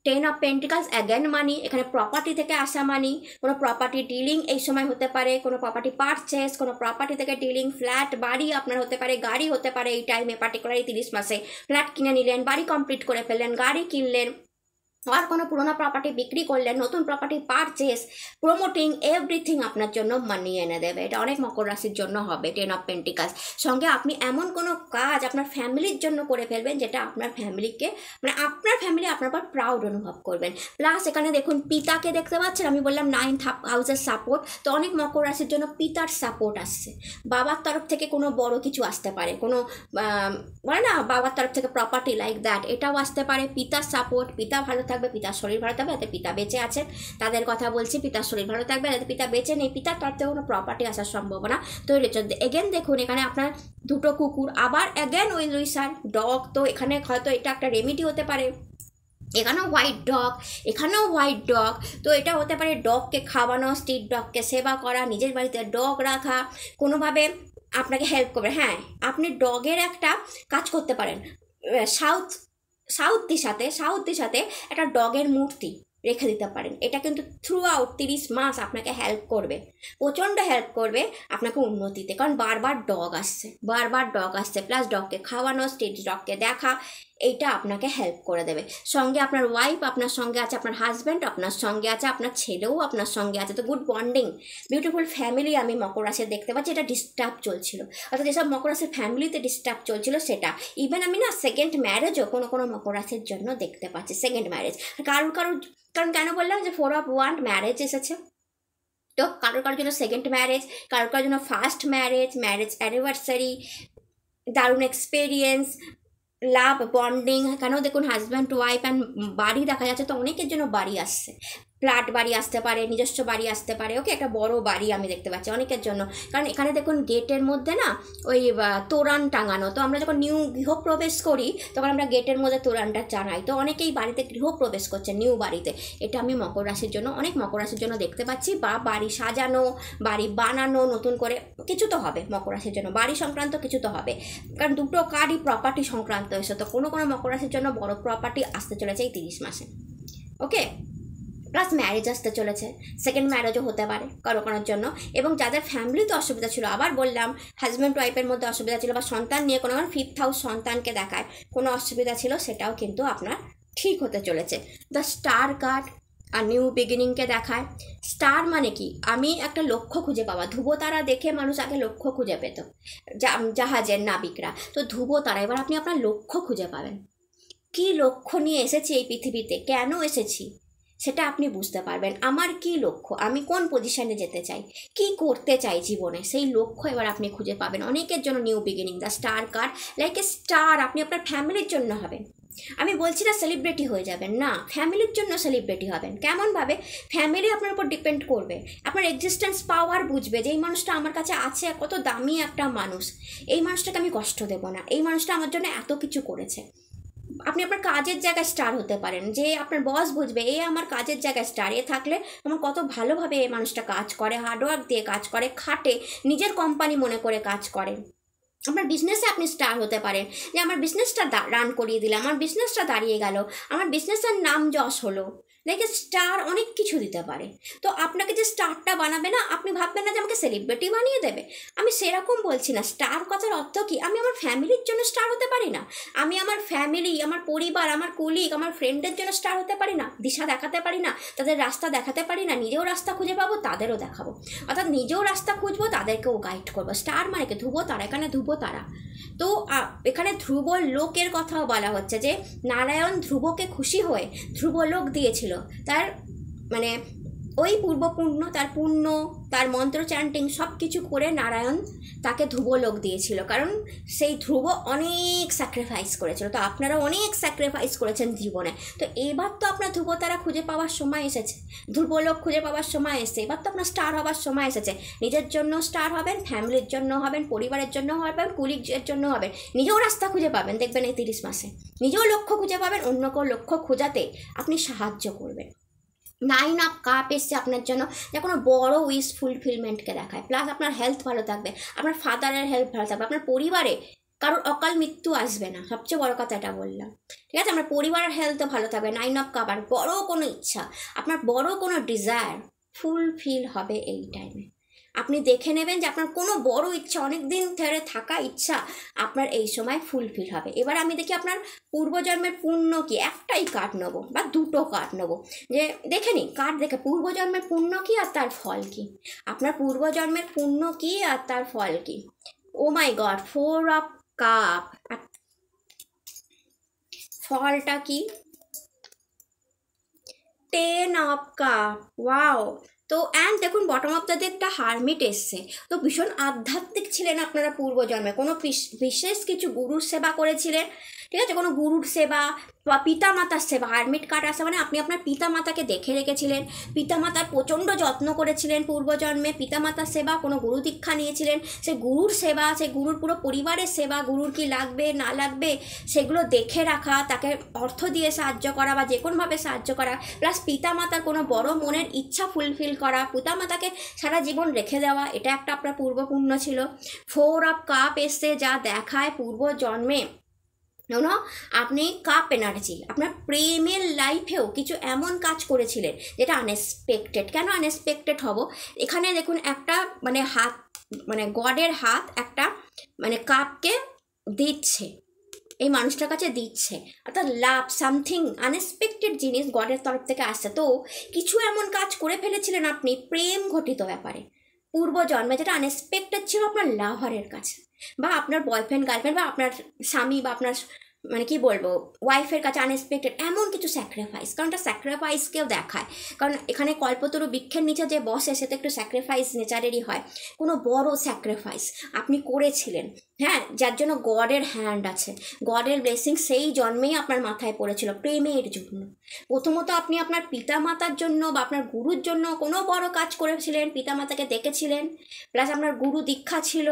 10 অফ পেন্টিকলস, অ্যাগেন মানি, এখানে প্রপার্টি থেকে আসা মানি, কোনো প্রপার্টি ডিলিং এই সময় হতে পারে, কোনো প্রপার্টি পারচেস, কোনো প্রপার্টি থেকে ডিলিং, ফ্ল্যাট, বাড়ি আপনার হতে পারে, গাড়ি হতে পারে। এই টাইমে পার্টিকুলার এই 30 মাসে ফ্ল্যাট কিনে নিলেন, বাড়ি কমপ্লিট করে ফেললেন, গাড়ি কিনলেন, আর কোনো পুরোনো প্রপার্টি বিক্রি করলেন, নতুন প্রপার্টি পারচেস, প্রমোটিং, এভরিথিং আপনার জন্য মানি এনে দেবে। এটা অনেক মকর রাশির জন্য হবে 10 অফ পেন্টিকলস। সঙ্গে আপনি এমন কোনো কাজ আপনার ফ্যামিলির জন্য করে ফেলবেন যেটা আপনার ফ্যামিলিকে, মানে আপনার ফ্যামিলি আপনার পর প্রাউড অনুভব করবেন। প্লাস এখানে দেখুন পিতাকে দেখতে পাচ্ছেন, আমি বললাম 9th হাউসের সাপোর্ট, তো অনেক মকর রাশির জন্য পিতার সাপোর্ট আসছে। বাবার তরফ থেকে কোনো বড় কিছু আসতে পারে, কোনো বলে না বাবার তরফ থেকে প্রপার্টি লাইক দ্যাট, এটাও আসতে পারে। পিতার সাপোর্ট, পিতা ভালো থাকবে, পিতার শরীর ভালো থাকবে, যাতে পিতা বেঁচে আছেন তাদের কথা বলছি, পিতার শরীর ভালো থাকবে, যাতে পিতা বেঁচে নেই, পিতার তরফ থেকে কোনো প্রপার্টি আসার সম্ভাবনা তৈরি হচ্ছে। এগেন দেখুন এখানে আপনার 2টো কুকুর, আবার অ্যাগেন ওই লুইসার ডগ, তো এখানে হয়তো এটা একটা রেমেডি হতে পারে। এখানেও হোয়াইট ডগ, এখানেও হোয়াইট ডগ, তো এটা হতে পারে ডগকে খাওয়ানো, স্ট্রিট ডগকে সেবা করা, নিজের বাড়িতে ডগ রাখা, কোনোভাবে আপনাকে হেল্প করবে। হ্যাঁ, আপনি ডগের একটা কাজ করতে পারেন, সাউথ দিশাতে একটা ডগের মূর্তি রেখে দিতে পারেন। এটা কিন্তু থ্রু আউট 30 মাস আপনাকে হেল্প করবে, প্রচণ্ড হেল্প করবে আপনাকে উন্নতিতে, কারণ বারবার ডগ আসছে, প্লাস ডগকে খাওয়ানো, স্ট্রিট ডগকে দেখা, এইটা আপনাকে হেল্প করে দেবে। সঙ্গে আপনার ওয়াইফ আপনার সঙ্গে আছে, আপনার হাজব্যান্ড আপনার সঙ্গে আছে, আপনার ছেলেও আপনার সঙ্গে আছে, তো গুড বন্ডিং, বিউটিফুল ফ্যামিলি আমি মকর রাশির দেখতে পাচ্ছি। এটা ডিস্টার্ব চলছিল, অর্থাৎ যেসব মকর রাশির ফ্যামিলিতে ডিস্টার্ব চলছিল সেটা, ইভেন আমি না সেকেন্ড ম্যারেজও কোনো মকর রাশির জন্য দেখতে পাচ্ছি, সেকেন্ড ম্যারেজ। কারণ কেন বললাম যে 4 অফ ওয়ান্ড ম্যারেজ এসেছে, তো কারোর জন্য সেকেন্ড ম্যারেজ, কারোর জন্য ফার্স্ট ম্যারেজ অ্যানিভার্সারি, দারুণ এক্সপিরিয়েন্স, লাভ, বন্ডিং। কেন দেখুন হাজব্যান্ড ওয়াইফ অ্যান্ড বাড়ি দেখা যাচ্ছে, তো অনেকের জন্য বাড়ি আসছে, ফ্ল্যাট বাড়ি আসতে পারে, নিজস্ব বাড়ি আসতে পারে। ওকে, একটা বড় বাড়ি আমি দেখতে পাচ্ছি অনেকের জন্য, কারণ এখানে দেখুন গেটের মধ্যে না ওই তোরণ টাঙানো, তো আমরা যখন নিউ গৃহপ্রবেশ করি তখন আমরা গেটের মধ্যে তোরণটা টাঙাই, তো অনেকেই বাড়িতে গৃহপ্রবেশ করছে নিউ বাড়িতে। এটা আমি মকর রাশির জন্য, অনেক মকর রাশির জন্য দেখতে পাচ্ছি, বা বাড়ি সাজানো, বাড়ি বানানো, নতুন করে কিছু তো হবে মকর রাশির জন্য, বাড়ি সংক্রান্ত কিছু তো হবে, কারণ 2টো কার্ডই প্রপার্টি সংক্রান্ত এসে, তো কোনো মকর রাশির জন্য বড় প্রপার্টি আসতে চলেছে এই 30 মাসে। ওকে, প্লাস ম্যারেজ আসতে চলেছে, সেকেন্ড ম্যারেজও হতে পারে কারোর জন্য। এবং যাদের ফ্যামিলিতে অসুবিধা ছিল, আবার বললাম হাজব্যান্ড ওয়াইফের মধ্যে অসুবিধা ছিল, বা সন্তান নিয়ে কোনো 5th হাউস সন্তানকে দেখায় কোনো অসুবিধা ছিল, সেটাও কিন্তু আপনার ঠিক হতে চলেছে। দ্য স্টার কার্ড আর নিউ বিগিনিংকে দেখায়। স্টার মানে কি? আমি একটা লক্ষ্য খুঁজে পাওয়া, ধ্রুবতারা দেখে মানুষ আগে লক্ষ্য খুঁজে পেত, জাহাজের নাবিকরা, তো ধ্রুবতারা, এবার আপনি আপনার লক্ষ্য খুঁজে পাবেন। কি লক্ষ্য নিয়ে এসেছি এই পৃথিবীতে, কেন এসেছি, সেটা আপনি বুঝতে পারবেন। আমার কি লক্ষ্য, আমি কোন পজিশনে যেতে চাই, কি করতে চাই জীবনে, সেই লক্ষ্য এবার আপনি খুঁজে পাবেন। অনেকের জন্য new beginning, the star card, like a star, আপনি আপনার ফ্যামিলির জন্য হবেন। আমি বলছি না সেলিব্রিটি হয়ে যাবেন, না, ফ্যামিলির জন্য সেলিব্রিটি হবেন। কেমনভাবে? ফ্যামিলি আপনার উপর ডিপেন্ড করবে, আপনার এক্সিস্টেন্স পাওয়ার বুঝবে যে এই মানুষটা আমার কাছে আছে, কত দামি একটা মানুষ, এই মানুষটাকে আমি কষ্ট দেবো না, এই মানুষটা আমার জন্য এত কিছু করেছে। আপনি আপনার কাজের জায়গায় স্টার হতে পারেন, যে আপনার বস বুঝবে এ আমার কাজের জায়গায় স্টার, এ থাকলে আমার কত ভালোভাবে এই মানুষটা কাজ করে, হার্ডওয়ার্ক দিয়ে কাজ করে, খাটে, নিজের কোম্পানি মনে করে কাজ করে। আপনার বিজনেসে আপনি স্টার হতে পারেন, যে আমার বিজনেসটা রান করিয়ে দিলে, আমার বিজনেসটা দাঁড়িয়ে গেল, আমার বিজনেসের নাম যশ হলো, দেখে স্টার অনেক কিছু দিতে পারে। তো আপনাকে যে স্টারটা বানাবে না, আপনি ভাববেন না যে আমাকে সেলিব্রিটি বানিয়ে দেবে। আমি সেরকম বলছি না। স্টার কথার অর্থ কি, আমি আমার ফ্যামিলির জন্য স্টার হতে পারি না? আমি আমার ফ্যামিলি, আমার পরিবার, আমার কলিগ, আমার ফ্রেন্ডের জন্য স্টার হতে পারি না? দিশা দেখাতে পারি না? তাদের রাস্তা দেখাতে পারি না? নিজেও রাস্তা খুঁজে পাবো, তাদেরও দেখাবো। অর্থাৎ নিজেও রাস্তা খুঁজবো, তাদেরকেও গাইড করবো। স্টার মানে কি? ধ্রুব তারা, এখানে ধ্রুব তারা। তো এখানে ধ্রুব লোকের কথাও বলা হচ্ছে যে নারায়ণ ধ্রুবকে খুশি হয়ে ধ্রুব লোক দিয়েছিল। তার মানে ওই পূর্বপুণ্য, তার পুণ্য, তার মন্ত্র চ্যান্টিং সব কিছু করে নারায়ণ তাকে ধ্রুবলোক দিয়েছিল, কারণ সেই ধ্রুব অনেক স্যাক্রিফাইস করেছিল। তো আপনারা অনেক স্যাক্রিফাইস করেছেন জীবনে। তো এবার তো আপনার ধ্রুবতারা খুঁজে পাওয়ার সময় এসেছে, ধ্রুবলোক খুঁজে পাওয়ার সময় এসেছে। এবার তো আপনার স্টার হওয়ার সময় এসেছে। নিজের জন্য স্টার হবেন, ফ্যামিলির জন্য হবেন, পরিবারের জন্য হবেন, কুলিগের জন্য হবেন। নিজেও রাস্তা খুঁজে পাবেন, দেখবেন এই 30 মাসে নিজেও লক্ষ্য খুঁজে পাবেন, অন্য কেউ লক্ষ্য খোঁজাতে আপনি সাহায্য করবেন। 9 অফ কাপ এসছে আপনার জন্য, যে কোনো বড়ো উইশ ফুলফিলমেন্টকে দেখায়। প্লাস আপনার হেলথ ভালো থাকবে, আপনার ফাদারের হেলথ ভালো থাকবে, আপনার পরিবারে কারোর অকাল মৃত্যু আসবে না, সবচেয়ে বড় কথা এটা বললাম। ঠিক আছে, আপনার পরিবারের হেলথও ভালো থাকবে। 9 অফ কাপ, আর বড় কোনো ইচ্ছা, আপনার বড় কোনো ডিজায়ার ফুলফিল হবে এই টাইমে। আপনি দেখে নেবেন যে আপনার কোনো বড় ইচ্ছা, অনেক দিন ধরে থাকা ইচ্ছা আপনার এই সময় ফুলফিল হবে। এবার আমি দেখি আপনার পূর্বজন্মের পুণ্য কি, একটাই কার্ড নেবো বা দুটো কার্ড নেবো, যে দেখে নিই কার্ড দেখে পূর্বজন্মের পুণ্য কি আর তার ফল কি। আপনার পূর্বজন্মের পুণ্য কি আর তার ফল কি। ও মাই গড, 4 অফ কাপ, ফলটা কি 10 অফ কাপ। ওয়াও। তো অ্যান্ড দেখুন বটম অফ দ্য একটা হারমিট এসছে। তো ভীষণ আধ্যাত্মিক ছিলেন আপনারা পূর্বজন্মে, কোনো বিশেষ কিছু গুরুর সেবা করেছিলেন। ঠিক আছে, কোনো গুরুর সেবা বা পিতা মাতার সেবা। হারমিট কার্ড আসে মানে আপনি আপনার পিতা মাতাকে দেখে রেখেছিলেন, পিতা মাতার প্রচণ্ড যত্ন করেছিলেন পূর্বজন্মে, পিতা মাতার সেবা, কোনো গুরু দীক্ষা নিয়েছিলেন, সে গুরুর সেবা, সে গুরুর পুরো পরিবারের সেবা, গুরুর কি লাগবে না লাগবে সেগুলো দেখে রাখা, তাকে অর্থ দিয়ে সাহায্য করা বা যে কোনোভাবে সাহায্য করা। প্লাস পিতা মাতার কোনো বড় মনের ইচ্ছা ফুলফিল করা, পিতা মাতাকে সারা জীবন রেখে দেওয়া, এটা একটা আপনার পূর্বপুণ্য ছিল। 4 অফ কাপ এসছে, যা দেখায় পূর্বজন্মে আপনি কাপ এনার্জি, আপনার প্রেমের লাইফেও কিছু এমন কাজ করেছিলেন যেটা আনএক্সপেক্টেড। কেন আনএক্সপেক্টেড হব, এখানে দেখুন একটা মানে হাত, মানে গডের হাত একটা মানে কাপকে দিচ্ছে, এই মানুষটার কাছে দিচ্ছে, অর্থাৎ লাভ সামথিং আনএক্সপেক্টেড জিনিস গডের তরফ থেকে আসছে। তো কিছু এমন কাজ করে ফেলেছিলেন আপনি প্রেম ঘটিত ব্যাপারে পূর্বজন্মে, যেটা আনএক্সপেক্টেড ছিল আপনার লাভারের কাছে, বা আপনার বয়ফ্রেন্ড গার্লফ্রেন্ড, বা আপনার স্বামী, বা আপনার মানে কি বলবো ওয়াইফের কাছে আনএক্সপেক্টেড এমন কিছু স্যাক্রিফাইস। কারণ এটা স্যাক্রিফাইসকেও দেখায়, কারণ এখানে কল্পতরু বৃক্ষের নিচে যে বসে সে তো একটু স্যাক্রিফাইস নেচারেরই হয়। কোনো বড় স্যাক্রিফাইস আপনি করেছিলেন, হ্যাঁ, যার জন্য গডের হ্যান্ড আছে, গডের ব্লেসিং সেই জন্মেই আপনার মাথায় পড়েছিল প্রেমের জন্য। প্রথমত আপনি আপনার পিতামাতার জন্য বা আপনার গুরুর জন্য কোনো বড় কাজ করেছিলেন, পিতামাতাকে দেখেছিলেন, প্লাস আপনার গুরু দীক্ষা ছিল,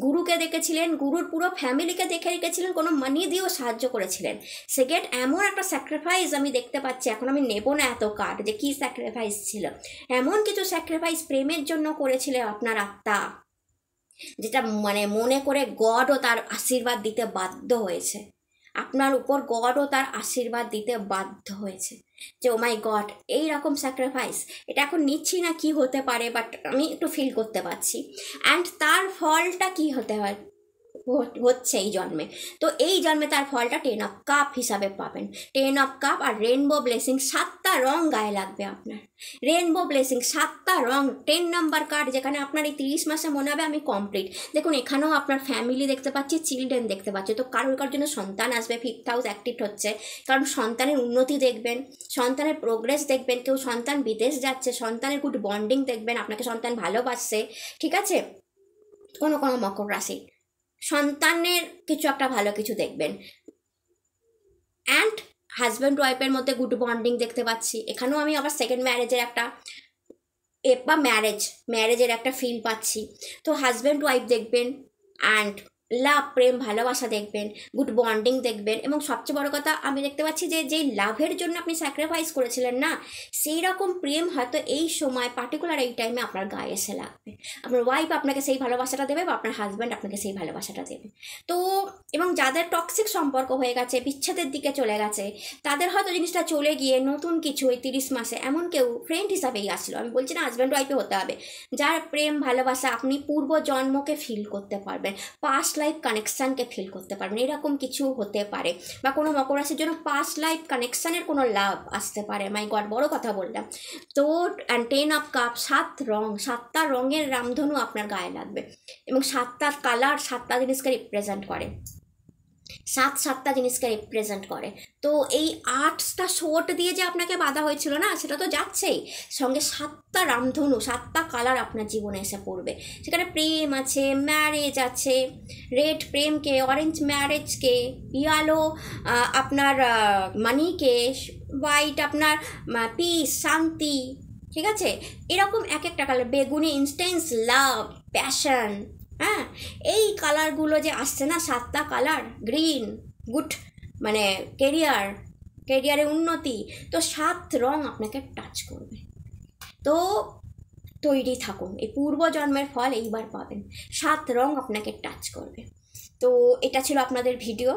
গুরুকে দেখেছিলেন, গুরুর পুরো ফ্যামিলিকে দেখে রেখেছিলেন, কোনো মানি দিয়েও সাহায্য করেছিলেন। সেকেন্ড, এমন একটা স্যাক্রিফাইস আমি দেখতে পাচ্ছি, এখন আমি নেব না এত কার্ড যে কী স্যাক্রিফাইস ছিল, এমন কিছু স্যাক্রিফাইস প্রেমের জন্য করেছিলেন আপনার আত্মা, যেটা মানে মনে করে গডও তার আশীর্বাদ দিতে বাধ্য হয়েছে, আপনার উপর গডও তার আশীর্বাদ দিতে বাধ্য হয়েছে যে ও মাই গড এই রকম স্যাক্রিফাইস। এটা এখন নিচ্ছি না কি হতে পারে, বাট আমি একটু ফিল করতে পারছি। অ্যান্ড তার ফলটা কি হতে হয় হচ্ছে এই জন্মে। তো এই জন্মে তার ফলটা 10 অফ কাপ হিসাবে পাবেন। 10 অফ কাপ আর রেনবো ব্লেসিং, 7টা রং গায়ে লাগবে আপনার। রেনবো ব্লেসিং 7টা রং, 10 নাম্বার কার্ড, যেখানে আপনার এই 30 মাসে মনে হবে আমি কমপ্লিট। দেখুন এখানেও আপনার ফ্যামিলি দেখতে পাচ্ছি, চিলড্রেন দেখতে পাচ্ছি। তো কারোর জন্য সন্তান আসবে, 5th হাউস অ্যাক্টিভ হচ্ছে, কারণ সন্তানের উন্নতি দেখবেন, সন্তানের প্রোগ্রেস দেখবেন, কেউ সন্তান বিদেশ যাচ্ছে, সন্তানের গুড বন্ডিং দেখবেন, আপনাকে সন্তান ভালোবাসছে। ঠিক আছে, কোনো মকর রাশি সন্তানের কিছু একটা ভালো কিছু দেখবেন। অ্যান্ড হাজব্যান্ড ওয়াইফের মধ্যে গুড বন্ডিং দেখতে পাচ্ছি। এখানেও আমি আবার সেকেন্ড ম্যারেজের একটা বা ম্যারেজের একটা ফিল পাচ্ছি। তো হাজব্যান্ড ওয়াইফ দেখবেন, অ্যান্ড লাভ, প্রেম, ভালোবাসা দেখবেন, গুড বন্ডিং দেখবেন। এবং সবচেয়ে বড় কথা আমি দেখতে পাচ্ছি যে যেই লাভের জন্য আপনি স্যাক্রিফাইস করেছিলেন না, সেই রকম প্রেম হয়তো এই সময় পার্টিকুলার এই টাইমে আপনার গায়ে এসে লাগবে। আপনার ওয়াইফ আপনাকে সেই ভালোবাসাটা দেবে বা আপনার হাজব্যান্ড আপনাকে সেই ভালোবাসাটা দেবে। তো এবং যাদের টক্সিক সম্পর্ক হয়ে গেছে, বিচ্ছেদের দিকে চলে গেছে, তাদের হয়তো জিনিসটা চলে গিয়ে নতুন কিছু এই 30 মাসে এমন কেউ ফ্রেন্ড হিসাবেই আসলো, আমি বলছি না হাজব্যান্ড ওয়াইফে হতে হবে, যার প্রেম ভালোবাসা আপনি পূর্ব জন্মকে ফিল করতে পারবেন, পাস্ট লাইফ কানেকশানকে ফিল করতে পারবেন, এরকম কিছু হতে পারে। বা কোনো মকর রাশির জন্য পাস্ট লাইফ কানেকশানের কোনো লাভ আসতে পারে। মাই গড, বড় কথা বললাম তো। অ্যান্ড 10 অফ কাপ, 7 রং, 7টা রঙের রামধনু আপনার গায়ে লাগবে এবং 7টা কালার 7টা জিনিসকে রিপ্রেজেন্ট করে, 7টা জিনিসকে রিপ্রেজেন্ট করে। তো এই 8টা শোট দিয়ে যে আপনাকে বাঁধা হয়েছিল না, সেটা তো যাচ্ছেই, সঙ্গে 7টা রামধনু, 7টা কালার আপনার জীবনে এসে পড়বে। সেখানে প্রেম আছে, ম্যারেজ আছে, রেড প্রেমকে, অরেঞ্জ ম্যারেজকে, ইয়েলো আপনার মানিকে, হোয়াইট আপনার পিস, শান্তি, ঠিক আছে, এরকম এক একটা কালার, বেগুনি ইনস্টেন্স লাভ, প্যাশন। হ্যাঁ, এই কালারগুলো যে আসছে না, 7টা কালার, গ্রিন গুড মানে কেরিয়ারে উন্নতি, তো 7 রং আপনাকে টাচ করবে। তো তৈরি থাকুন, এই পূর্বজন্মের ফল এইবার পাবেন, 7 রং আপনাকে টাচ করবে। তো এটা ছিল আপনাদের ভিডিও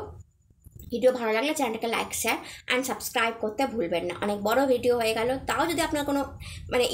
ভালো লাগলে চ্যানেলটাকে লাইক, শেয়ার অ্যান্ড সাবস্ক্রাইব করতে ভুলবেন না। অনেক বড় ভিডিও হয়ে গেল, তাও যদি আপনার কোনো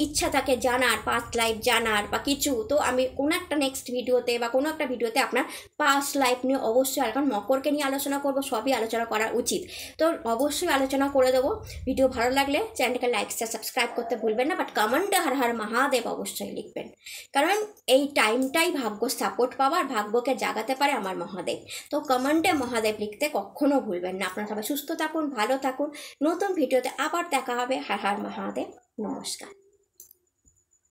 ইচ্ছা থাকে জানার, পাস্ট লাইফ জানার বা কিছু, তো আমি কোনো একটা নেক্সট ভিডিওতে বা কোনো একটা ভিডিওতে আপনার পাস্ট লাইফ নিয়ে অবশ্যই, কারণ মকরকে নিয়ে আলোচনা করব, সবই আলোচনা করা উচিত, তো অবশ্যই আলোচনা করে দেবো। ভিডিও ভালো লাগলে চ্যানেলটাকে লাইক, শেয়ার, সাবস্ক্রাইব করতে ভুলবেন না। বাট কমেন্টে হর হর মহাদেব অবশ্যই লিখবেন, কারণ এই টাইমটাই ভাগ্য সাপোর্ট পাওয়ার, ভাগ্যকে জাগাতে পারে আমার মহাদেব। তো কমেন্টে মহাদেব লিখতে কখনো ভুলবেন না। আপনারা সবাই সুস্থ থাকুন, ভালো থাকুন। নতুন ভিডিওতে আবার দেখা হবে। হর হর মহাদেব, নমস্কার।